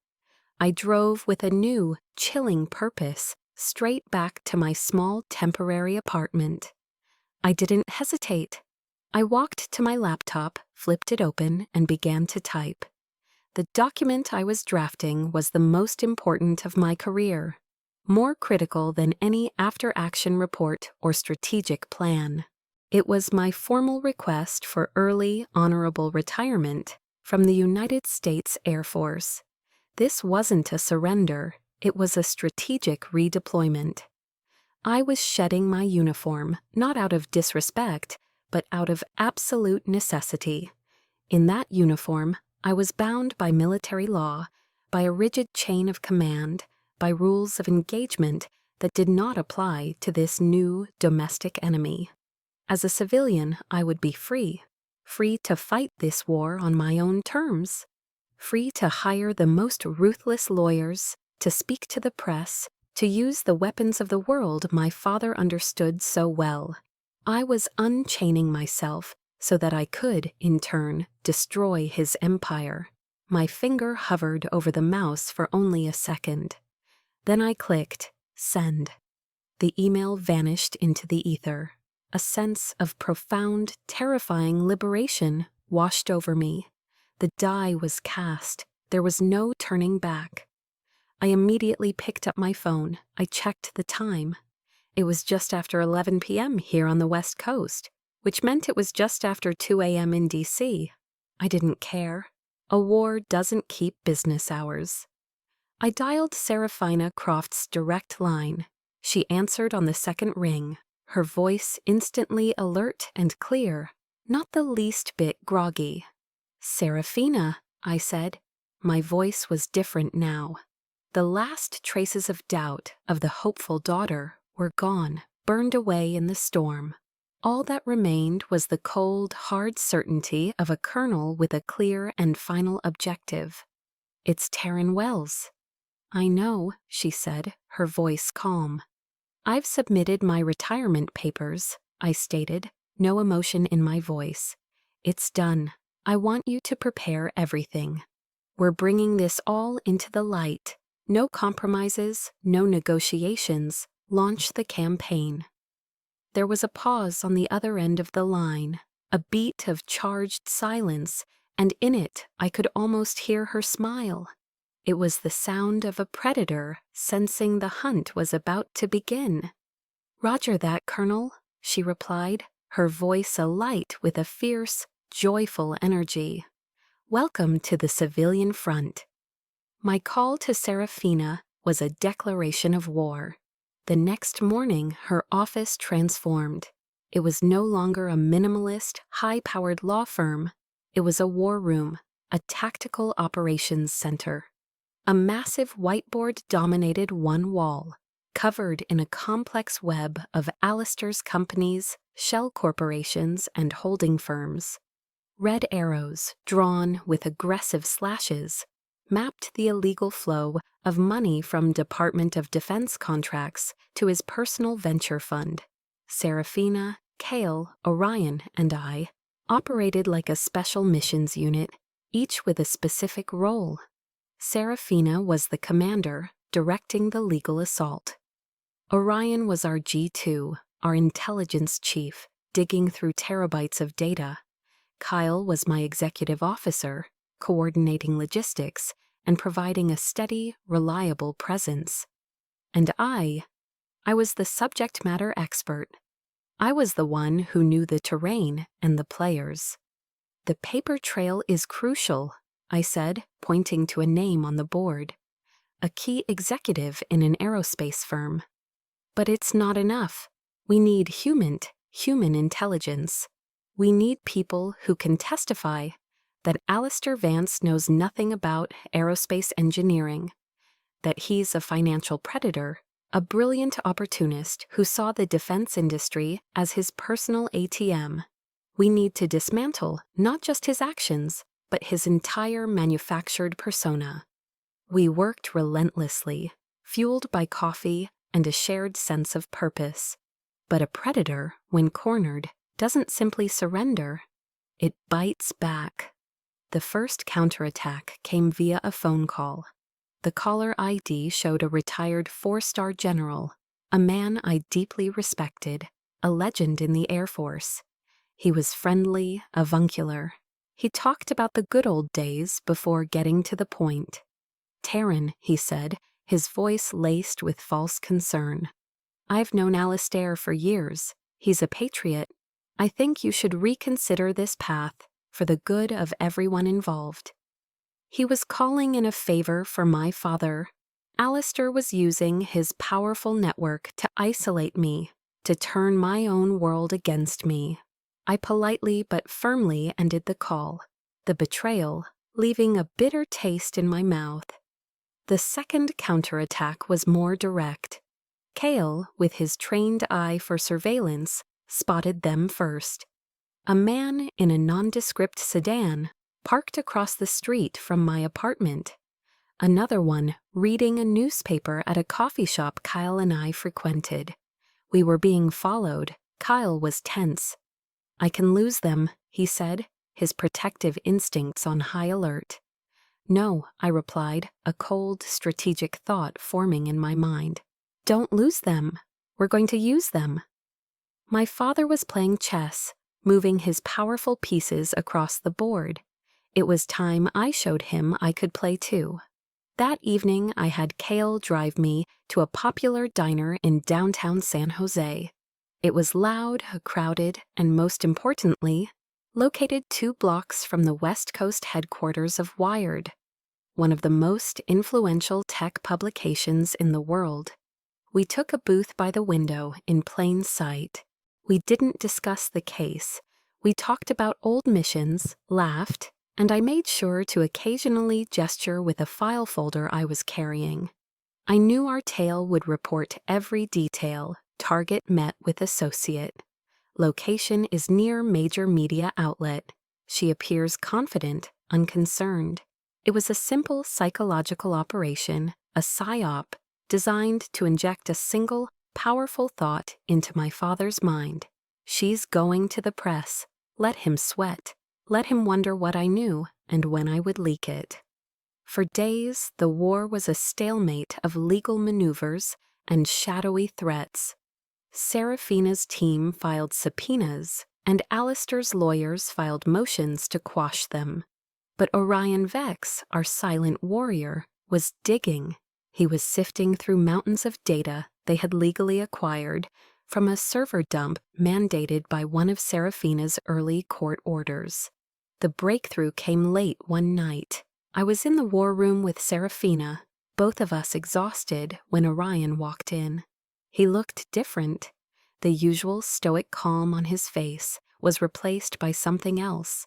I drove with a new, chilling purpose, straight back to my small temporary apartment. I didn't hesitate. I walked to my laptop, flipped it open, and began to type. The document I was drafting was the most important of my career, more critical than any after-action report or strategic plan. It was my formal request for early, honorable retirement from the United States Air Force. This wasn't a surrender, it was a strategic redeployment. I was shedding my uniform, not out of disrespect, but out of absolute necessity. In that uniform, I was bound by military law, by a rigid chain of command, by rules of engagement that did not apply to this new domestic enemy. As a civilian, I would be free to fight this war on my own terms, free to hire the most ruthless lawyers, to speak to the press, to use the weapons of the world my father understood so well. I was unchaining myself so that I could, in turn, destroy his empire. My finger hovered over the mouse for only a second. Then I clicked, send. The email vanished into the ether. A sense of profound, terrifying liberation washed over me. The die was cast. There was no turning back. I immediately picked up my phone. I checked the time. It was just after 11 p.m. here on the West Coast, which meant it was just after 2 a.m. in D.C. I didn't care. A war doesn't keep business hours. I dialed Serafina Croft's direct line. She answered on the second ring, her voice instantly alert and clear, not the least bit groggy. "Serafina," I said. My voice was different now. The last traces of doubt of the hopeful daughter were gone, burned away in the storm. All that remained was the cold, hard certainty of a colonel with a clear and final objective. "It's Taryn Wells." "I know," she said, her voice calm. "I've submitted my retirement papers," I stated, no emotion in my voice. "It's done. I want you to prepare everything. We're bringing this all into the light. No compromises, no negotiations. Launch the campaign." There was a pause on the other end of the line, a beat of charged silence, and in it I could almost hear her smile. It was the sound of a predator sensing the hunt was about to begin. "Roger that, Colonel," she replied, her voice alight with a fierce, joyful energy. "Welcome to the civilian front." My call to Serafina was a declaration of war. The next morning, her office transformed. It was no longer a minimalist, high-powered law firm. It was a war room, a tactical operations center. A massive whiteboard dominated one wall, covered in a complex web of Alistair's companies, shell corporations, and holding firms. Red arrows, drawn with aggressive slashes, mapped the illegal flow of money from Department of Defense contracts to his personal venture fund. Serafina, Kale, Orion, and I operated like a special missions unit, each with a specific role. Serafina was the commander, directing the legal assault. Orion was our G2, our intelligence chief, digging through terabytes of data. Kyle was my executive officer, coordinating logistics and providing a steady, reliable presence. And I was the subject matter expert. I was the one who knew the terrain and the players. "The paper trail is crucial," I said, pointing to a name on the board. "A key executive in an aerospace firm. But it's not enough. We need human intelligence. We need people who can testify that Alistair Vance knows nothing about aerospace engineering, that he's a financial predator, a brilliant opportunist who saw the defense industry as his personal ATM. We need to dismantle not just his actions, but his entire manufactured persona." We worked relentlessly, fueled by coffee and a shared sense of purpose. But a predator, when cornered, doesn't simply surrender. It bites back. The first counterattack came via a phone call. The caller ID showed a retired 4-star general, a man I deeply respected, a legend in the Air Force. He was friendly, avuncular. He talked about the good old days before getting to the point. "Taryn," he said, his voice laced with false concern. "I've known Alistair for years. He's a patriot. I think you should reconsider this path for the good of everyone involved." He was calling in a favor for my father. Alistair was using his powerful network to isolate me, to turn my own world against me. I politely but firmly ended the call, the betrayal leaving a bitter taste in my mouth. The second counterattack was more direct. Kale, with his trained eye for surveillance, spotted them first. A man in a nondescript sedan parked across the street from my apartment. Another one reading a newspaper at a coffee shop Kyle and I frequented. We were being followed. Kyle was tense. "I can lose them," he said, his protective instincts on high alert. "No," I replied, a cold, strategic thought forming in my mind. "Don't lose them. We're going to use them." My father was playing chess, moving his powerful pieces across the board. It was time I showed him I could play too. That evening, I had Kale drive me to a popular diner in downtown San Jose. It was loud, crowded, and most importantly, located 2 blocks from the West Coast headquarters of Wired, one of the most influential tech publications in the world. We took a booth by the window in plain sight. We didn't discuss the case. We talked about old missions, laughed, and I made sure to occasionally gesture with a file folder I was carrying. I knew our tale would report every detail. Target met with associate. Location is near major media outlet. She appears confident, unconcerned. It was a simple psychological operation, a psyop, designed to inject a single, powerful thought into my father's mind. She's going to the press. Let him sweat. Let him wonder what I knew and when I would leak it. For days, the war was a stalemate of legal maneuvers and shadowy threats. Serafina's team filed subpoenas, and Alistair's lawyers filed motions to quash them. But Orion Vex, our silent warrior, was digging. He was sifting through mountains of data they had legally acquired from a server dump mandated by one of Serafina's early court orders. The breakthrough came late one night. I was in the war room with Serafina, both of us exhausted, when Orion walked in. He looked different. The usual stoic calm on his face was replaced by something else,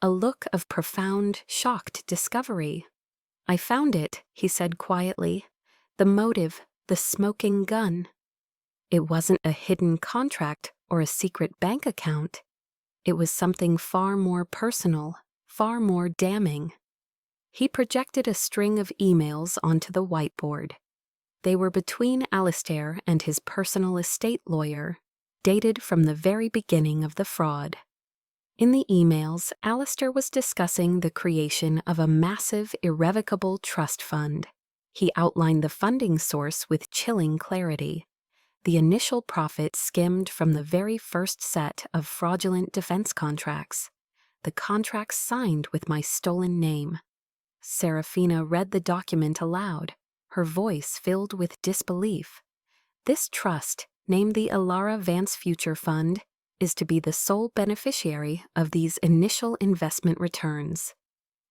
a look of profound, shocked discovery. "I found it," he said quietly. "The motive, the smoking gun." It wasn't a hidden contract or a secret bank account. It was something far more personal, far more damning. He projected a string of emails onto the whiteboard. They were between Alistair and his personal estate lawyer, dated from the very beginning of the fraud. In the emails, Alistair was discussing the creation of a massive, irrevocable trust fund. He outlined the funding source with chilling clarity. The initial profit skimmed from the very first set of fraudulent defense contracts, the contracts signed with my stolen name. Serafina read the document aloud, her voice filled with disbelief. "This trust, named the Alara Vance Future Fund, is to be the sole beneficiary of these initial investment returns."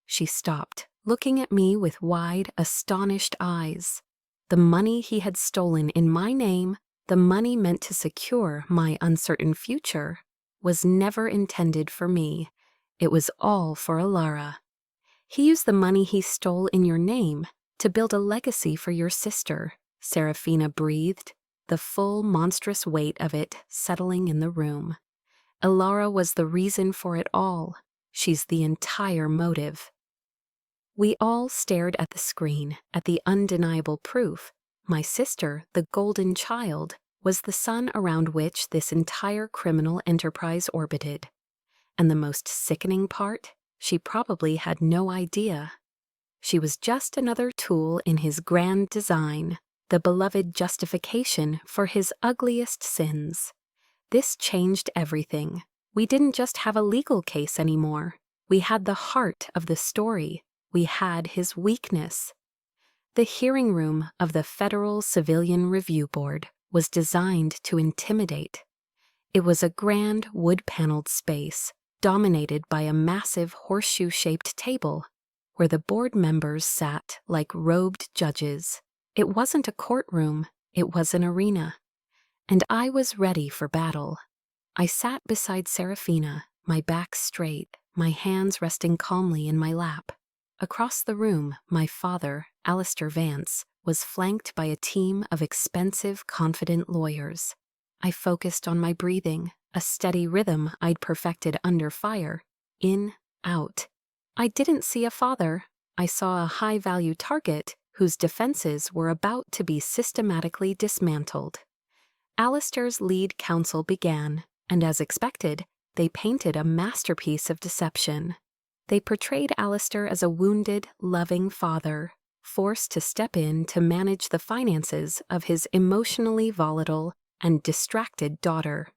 She stopped, looking at me with wide, astonished eyes. The money he had stolen in my name, the money meant to secure my uncertain future, was never intended for me. It was all for Alara. "He used the money he stole in your name to build a legacy for your sister," Serafina breathed, the full monstrous weight of it settling in the room. "Alara was the reason for it all. She's the entire motive." We all stared at the screen, at the undeniable proof. My sister, the golden child, was the sun around which this entire criminal enterprise orbited. And the most sickening part? She probably had no idea. She was just another tool in his grand design, the beloved justification for his ugliest sins. This changed everything. We didn't just have a legal case anymore. We had the heart of the story. We had his weakness. The hearing room of the Federal Civilian Review Board was designed to intimidate. It was a grand wood-paneled space, dominated by a massive horseshoe-shaped table, where the board members sat like robed judges. It wasn't a courtroom, it was an arena. And I was ready for battle. I sat beside Serafina, my back straight, my hands resting calmly in my lap. Across the room, my father, Alistair Vance, was flanked by a team of expensive, confident lawyers. I focused on my breathing, a steady rhythm I'd perfected under fire. In, out. I didn't see a father. I saw a high-value target whose defenses were about to be systematically dismantled. Alistair's lead counsel began, and as expected, they painted a masterpiece of deception. They portrayed Alistair as a wounded, loving father, forced to step in to manage the finances of his emotionally volatile and distracted daughter.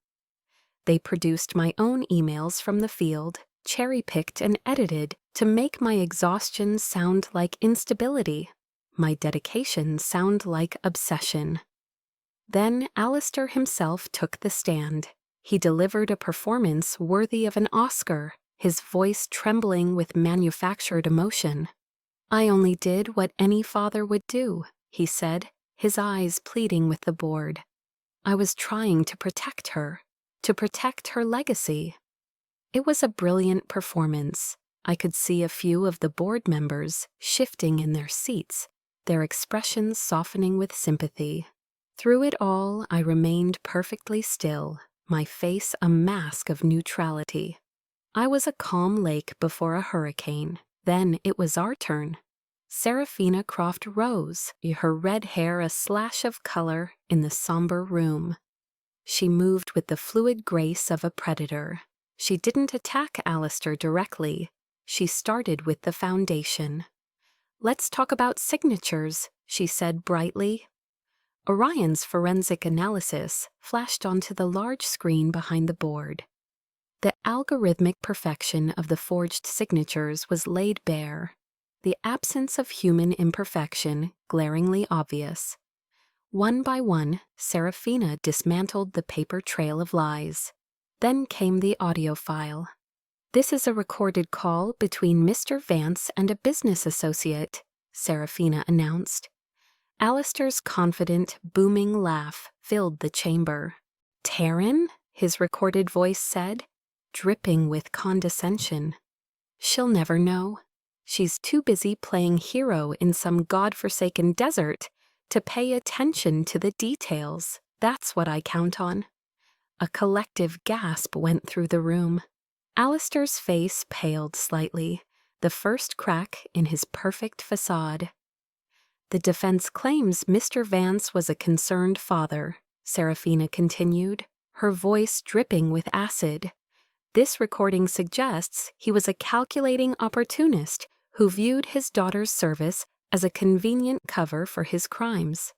They produced my own emails from the field, cherry-picked and edited to make my exhaustion sound like instability, my dedication sound like obsession. Then Alistair himself took the stand. He delivered a performance worthy of an Oscar, his voice trembling with manufactured emotion. "I only did what any father would do," he said, his eyes pleading with the board. "I was trying to protect her legacy." It was a brilliant performance. I could see a few of the board members shifting in their seats, their expressions softening with sympathy. Through it all, I remained perfectly still, my face a mask of neutrality. I was a calm lake before a hurricane. Then it was our turn. Serafina Croft rose, her red hair a slash of color in the somber room. She moved with the fluid grace of a predator. She didn't attack Alistair directly. She started with the foundation. "Let's talk about signatures," she said brightly. Orion's forensic analysis flashed onto the large screen behind the board. The algorithmic perfection of the forged signatures was laid bare, the absence of human imperfection glaringly obvious. One by one, Serafina dismantled the paper trail of lies. Then came the audio file. "This is a recorded call between Mr. Vance and a business associate," Serafina announced. Alistair's confident, booming laugh filled the chamber. "Taryn?" his recorded voice said, dripping with condescension. "She'll never know. She's too busy playing hero in some godforsaken desert to pay attention to the details. That's what I count on." A collective gasp went through the room. Alistair's face paled slightly, the first crack in his perfect facade. "The defense claims Mr. Vance was a concerned father," Serafina continued, her voice dripping with acid. "This recording suggests he was a calculating opportunist who viewed his daughter's service as a convenient cover for his crimes.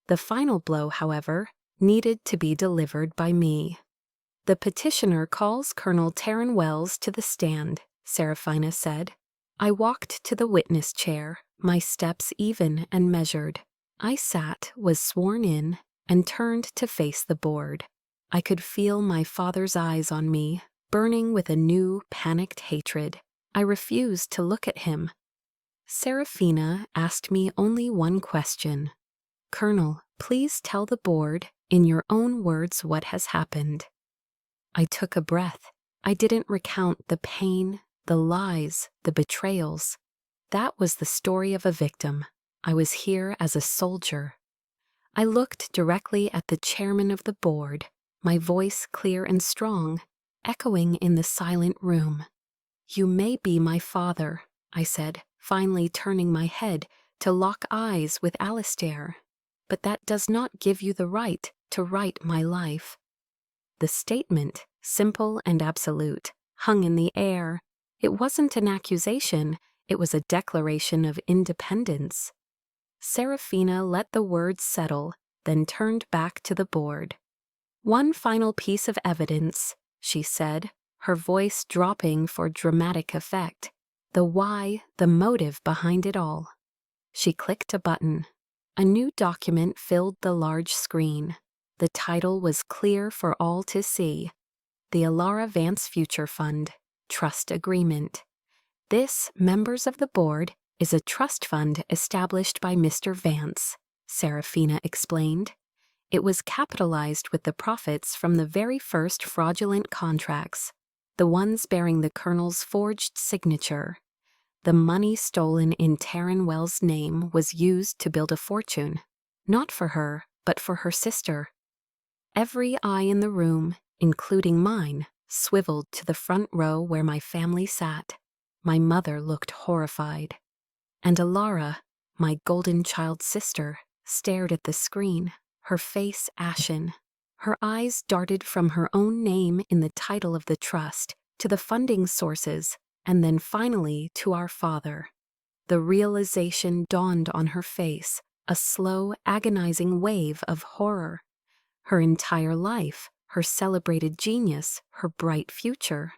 The final blow, however, needed to be delivered by me." "The petitioner calls Colonel Taryn Wells to the stand," Serafina said. I walked to the witness chair, my steps even and measured. I sat, was sworn in, and turned to face the board. I could feel my father's eyes on me, burning with a new, panicked hatred. I refused to look at him. Serafina asked me only one question. "Colonel, please tell the board, in your own words, what has happened." I took a breath. I didn't recount the pain, the lies, the betrayals. That was the story of a victim. I was here as a soldier. I looked directly at the chairman of the board, my voice clear and strong, echoing in the silent room. "You may be my father," I said, finally turning my head to lock eyes with Alistair. "But that does not give you the right to write my life." The statement, simple and absolute, hung in the air. It wasn't an accusation, it was a declaration of independence. Serafina let the words settle, then turned back to the board. "One final piece of evidence," she said, her voice dropping for dramatic effect. "The why, the motive behind it all." She clicked a button. A new document filled the large screen. The title was clear for all to see. The Alara Vance Future Fund, Trust Agreement. "This, members of the board, is a trust fund established by Mr. Vance," Serafina explained. "It was capitalized with the profits from the very first fraudulent contracts, the ones bearing the Colonel's forged signature. The money stolen in Taryn Wells' name was used to build a fortune, not for her, but for her sister." Every eye in the room, including mine, swiveled to the front row where my family sat. My mother looked horrified. And Alara, my golden child sister, stared at the screen, her face ashen. Her eyes darted from her own name in the title of the trust to the funding sources, and then finally to our father. The realization dawned on her face, a slow, agonizing wave of horror. Her entire life, her celebrated genius, her bright future.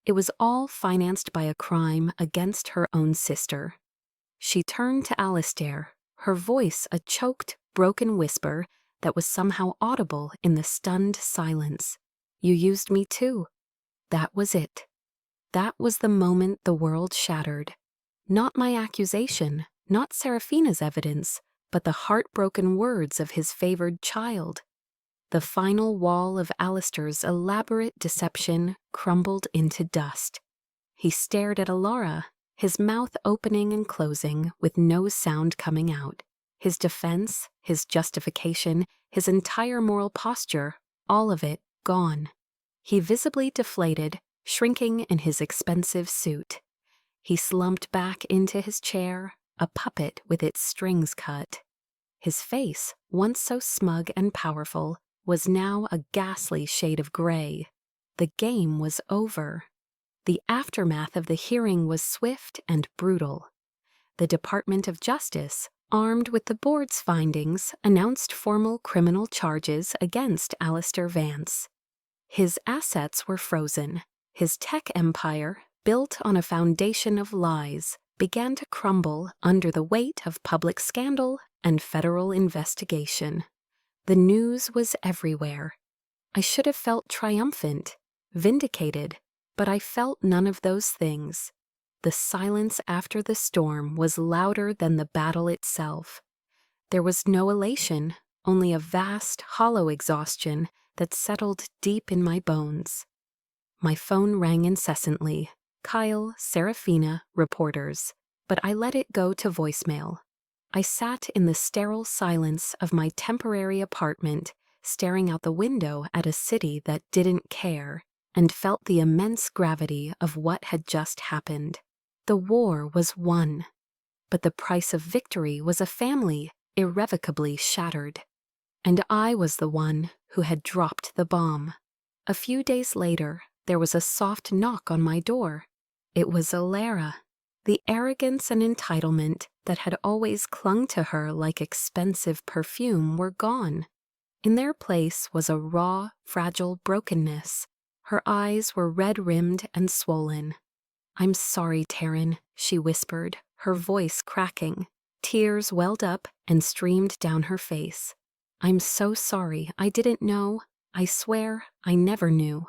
It was all financed by a crime against her own sister. She turned to Alistair, her voice a choked, broken whisper that was somehow audible in the stunned silence. "You used me too." That was it. That was the moment the world shattered. Not my accusation, not Serafina's evidence, but the heartbroken words of his favored child. The final wall of Alistair's elaborate deception crumbled into dust. He stared at Alara, his mouth opening and closing with no sound coming out. His defense, his justification, his entire moral posture, all of it gone. He visibly deflated, shrinking in his expensive suit. He slumped back into his chair, a puppet with its strings cut. His face, once so smug and powerful, was now a ghastly shade of gray. The game was over. The aftermath of the hearing was swift and brutal. The Department of Justice, armed with the board's findings, announced formal criminal charges against Alistair Vance. His assets were frozen. His tech empire, built on a foundation of lies, began to crumble under the weight of public scandal and federal investigation. The news was everywhere. I should have felt triumphant, vindicated, but I felt none of those things. The silence after the storm was louder than the battle itself. There was no elation, only a vast, hollow exhaustion that settled deep in my bones. My phone rang incessantly. Kyle, Serafina, reporters, but I let it go to voicemail. I sat in the sterile silence of my temporary apartment, staring out the window at a city that didn't care, and felt the immense gravity of what had just happened. The war was won, but the price of victory was a family irrevocably shattered. And I was the one who had dropped the bomb. A few days later, there was a soft knock on my door. It was Alara. The arrogance and entitlement that had always clung to her like expensive perfume were gone. In their place was a raw, fragile brokenness. Her eyes were red-rimmed and swollen. "I'm sorry, Taryn," she whispered, her voice cracking. Tears welled up and streamed down her face. "I'm so sorry. I didn't know. I swear I never knew."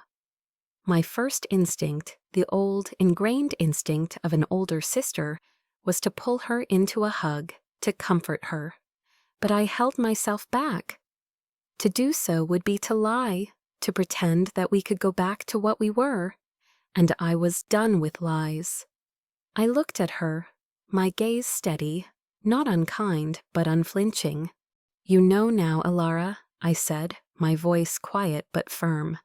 My first instinct, the old, ingrained instinct of an older sister, was to pull her into a hug, to comfort her. But I held myself back. To do so would be to lie, to pretend that we could go back to what we were. And I was done with lies. I looked at her, my gaze steady, not unkind, but unflinching. "You know now, Alara," I said, my voice quiet but firm.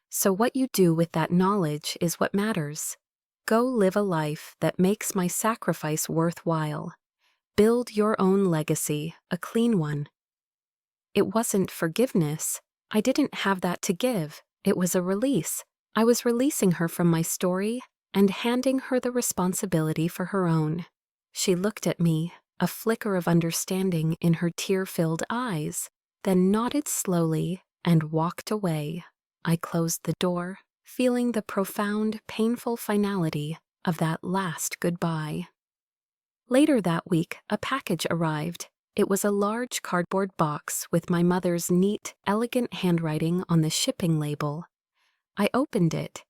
"So what you do with that knowledge is what matters. Go live a life that makes my sacrifice worthwhile. Build your own legacy, a clean one." It wasn't forgiveness. I didn't have that to give. It was a release. I was releasing her from my story and handing her the responsibility for her own. She looked at me, a flicker of understanding in her tear-filled eyes, then nodded slowly and walked away. I closed the door, feeling the profound, painful finality of that last goodbye. Later that week, a package arrived. It was a large cardboard box with my mother's neat, elegant handwriting on the shipping label. I opened it.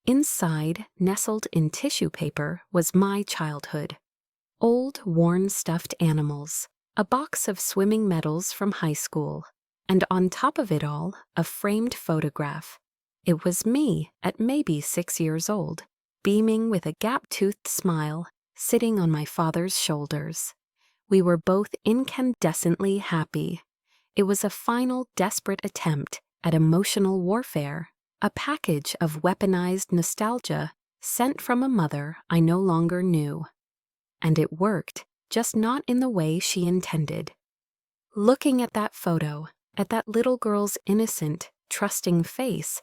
Inside, nestled in tissue paper, was my childhood. Old, worn stuffed animals, a box of swimming medals from high school, and on top of it all, a framed photograph. It was me at maybe 6 years old, beaming with a gap-toothed smile, sitting on my father's shoulders. We were both incandescently happy. It was a final desperate attempt at emotional warfare. A package of weaponized nostalgia sent from a mother I no longer knew. And it worked, just not in the way she intended. Looking at that photo, at that little girl's innocent, trusting face,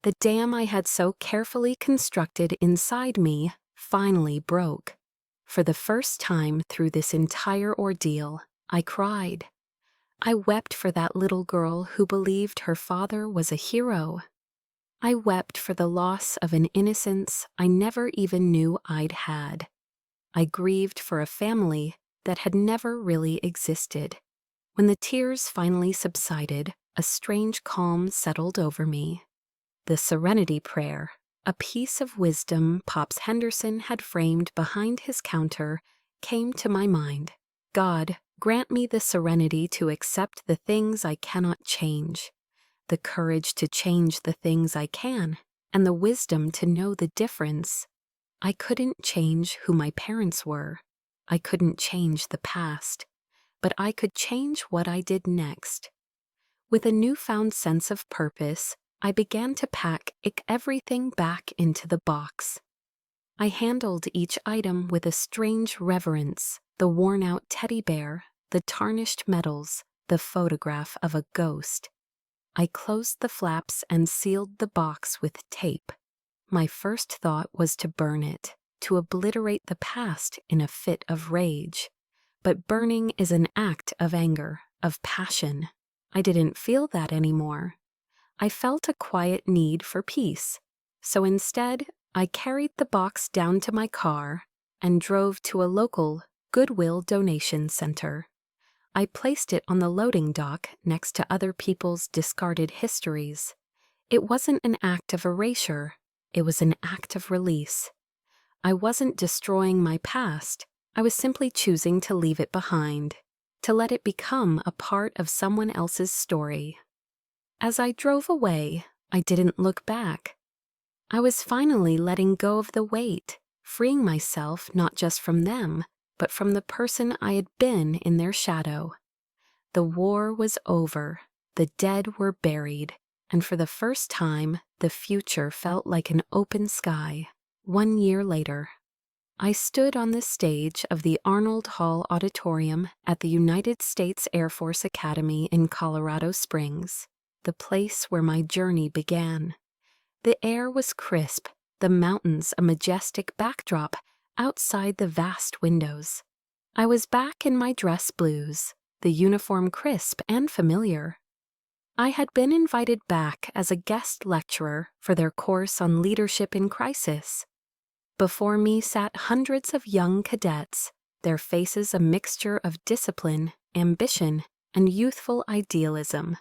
the dam I had so carefully constructed inside me finally broke. For the first time through this entire ordeal, I cried. I wept for that little girl who believed her father was a hero. I wept for the loss of an innocence I never even knew I'd had. I grieved for a family that had never really existed. When the tears finally subsided, a strange calm settled over me. The Serenity Prayer, a piece of wisdom Pops Henderson had framed behind his counter, came to my mind. God, grant me the serenity to accept the things I cannot change, the courage to change the things I can, and the wisdom to know the difference. I couldn't change who my parents were. I couldn't change the past, but I could change what I did next. With a newfound sense of purpose, I began to pack everything back into the box. I handled each item with a strange reverence: the worn-out teddy bear, the tarnished medals, the photograph of a ghost. I closed the flaps and sealed the box with tape. My first thought was to burn it, to obliterate the past in a fit of rage. But burning is an act of anger, of passion. I didn't feel that anymore. I felt a quiet need for peace. So instead, I carried the box down to my car and drove to a local Goodwill donation center. I placed it on the loading dock next to other people's discarded histories. It wasn't an act of erasure, it was an act of release. I wasn't destroying my past, I was simply choosing to leave it behind, to let it become a part of someone else's story. As I drove away, I didn't look back. I was finally letting go of the weight, freeing myself not just from them, but from the person I had been in their shadow. The war was over, the dead were buried, and for the first time, the future felt like an open sky. 1 year later, I stood on the stage of the Arnold Hall Auditorium at the United States Air Force Academy in Colorado Springs, the place where my journey began. The air was crisp, the mountains a majestic backdrop outside the vast windows. I was back in my dress blues, the uniform crisp and familiar. I had been invited back as a guest lecturer for their course on leadership in crisis. Before me sat hundreds of young cadets, their faces a mixture of discipline, ambition, and youthful idealism.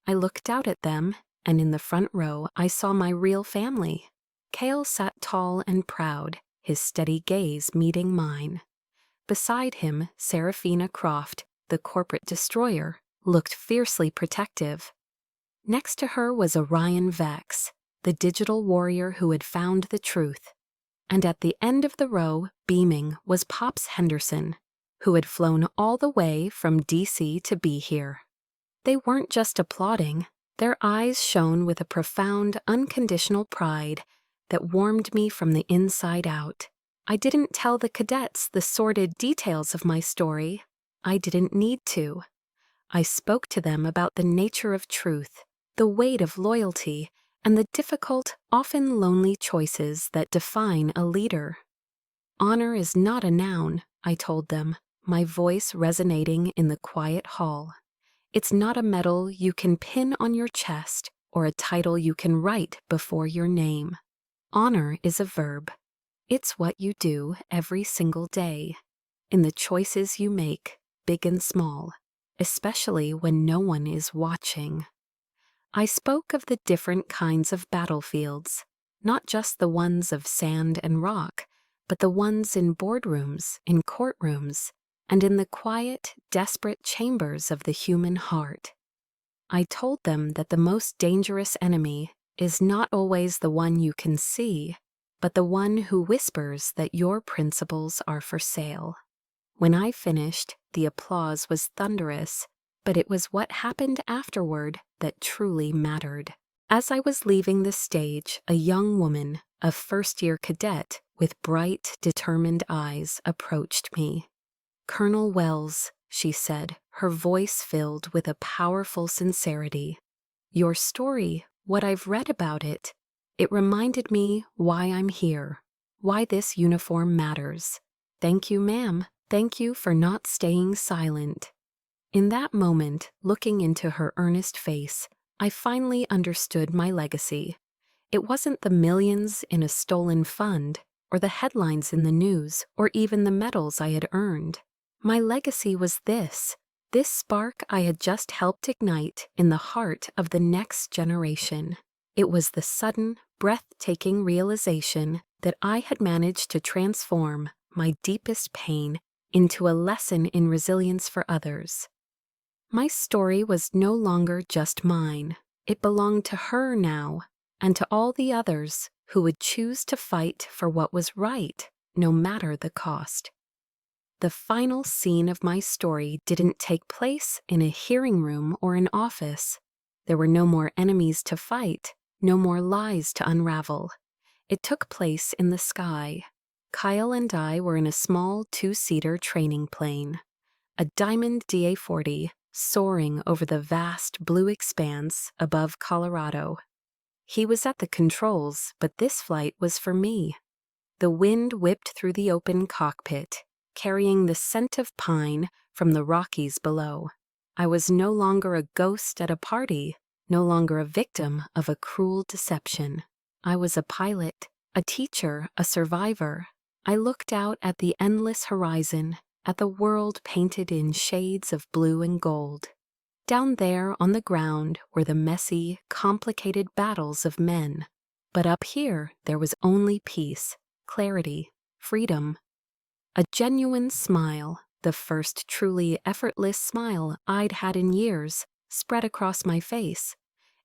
I looked out at them, and in the front row I saw my real family. Cale sat tall and proud, his steady gaze meeting mine. Beside him, Serafina Croft, the corporate destroyer, looked fiercely protective. Next to her was Orion Vex, the digital warrior who had found the truth. And at the end of the row, beaming, was Pops Henderson, who had flown all the way from DC to be here. They weren't just applauding, their eyes shone with a profound, unconditional pride that warmed me from the inside out. I didn't tell the cadets the sordid details of my story. I didn't need to. I spoke to them about the nature of truth, the weight of loyalty, and the difficult, often lonely choices that define a leader. Honor is not a noun, I told them, my voice resonating in the quiet hall. It's not a medal you can pin on your chest or a title you can write before your name. Honor is a verb. It's what you do every single day, in the choices you make, big and small, especially when no one is watching. I spoke of the different kinds of battlefields, not just the ones of sand and rock, but the ones in boardrooms, in courtrooms, and in the quiet, desperate chambers of the human heart. I told them that the most dangerous enemy is not always the one you can see, but the one who whispers that your principles are for sale. When I finished, the applause was thunderous, but it was what happened afterward that truly mattered. As I was leaving the stage, a young woman, a first-year cadet with bright, determined eyes, approached me. "Colonel Wells," she said, her voice filled with a powerful sincerity. "Your story, what I've read about it, it reminded me why I'm here, why this uniform matters. Thank you, ma'am. Thank you for not staying silent." In that moment, looking into her earnest face, I finally understood my legacy. It wasn't the millions in a stolen fund, or the headlines in the news, or even the medals I had earned. My legacy was this spark I had just helped ignite in the heart of the next generation. It was the sudden, breathtaking realization that I had managed to transform my deepest pain into a lesson in resilience for others. My story was no longer just mine. It belonged to her now, and to all the others who would choose to fight for what was right, no matter the cost. The final scene of my story didn't take place in a hearing room or an office. There were no more enemies to fight, No more lies to unravel. It took place in the sky. Kyle and I were in a small 2-seater training plane, a Diamond DA-40 soaring over the vast blue expanse above Colorado. He was at the controls, but this flight was for me. The wind whipped through the open cockpit, carrying the scent of pine from the Rockies below. I was no longer a ghost at a party, no longer a victim of a cruel deception. I was a pilot, a teacher, a survivor. I looked out at the endless horizon, at the world painted in shades of blue and gold. Down there on the ground were the messy, complicated battles of men. But up here there was only peace, clarity, freedom. A genuine smile, the first truly effortless smile I'd had in years, spread across my face.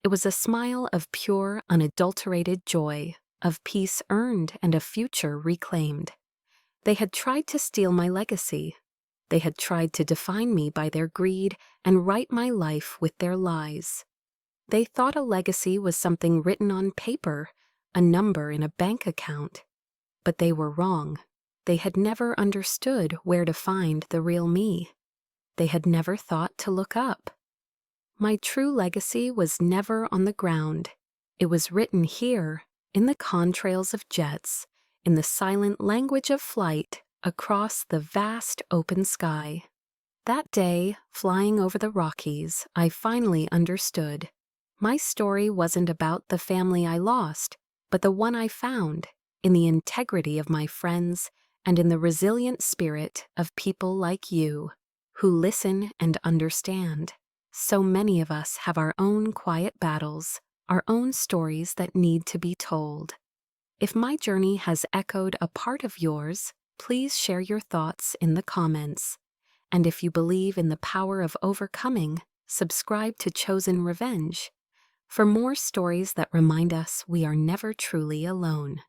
It was a smile of pure, unadulterated joy, of peace earned and a future reclaimed. They had tried to steal my legacy. They had tried to define me by their greed and write my life with their lies. They thought a legacy was something written on paper, a number in a bank account. But they were wrong. They had never understood where to find the real me. They had never thought to look up. My true legacy was never on the ground. It was written here, in the contrails of jets, in the silent language of flight, across the vast open sky. That day, flying over the Rockies, I finally understood. My story wasn't about the family I lost, but the one I found, in the integrity of my friends and in the resilient spirit of people like you, who listen and understand. So many of us have our own quiet battles, our own stories that need to be told. If my journey has echoed a part of yours, please share your thoughts in the comments. And if you believe in the power of overcoming, subscribe to Chosen Revenge for more stories that remind us we are never truly alone.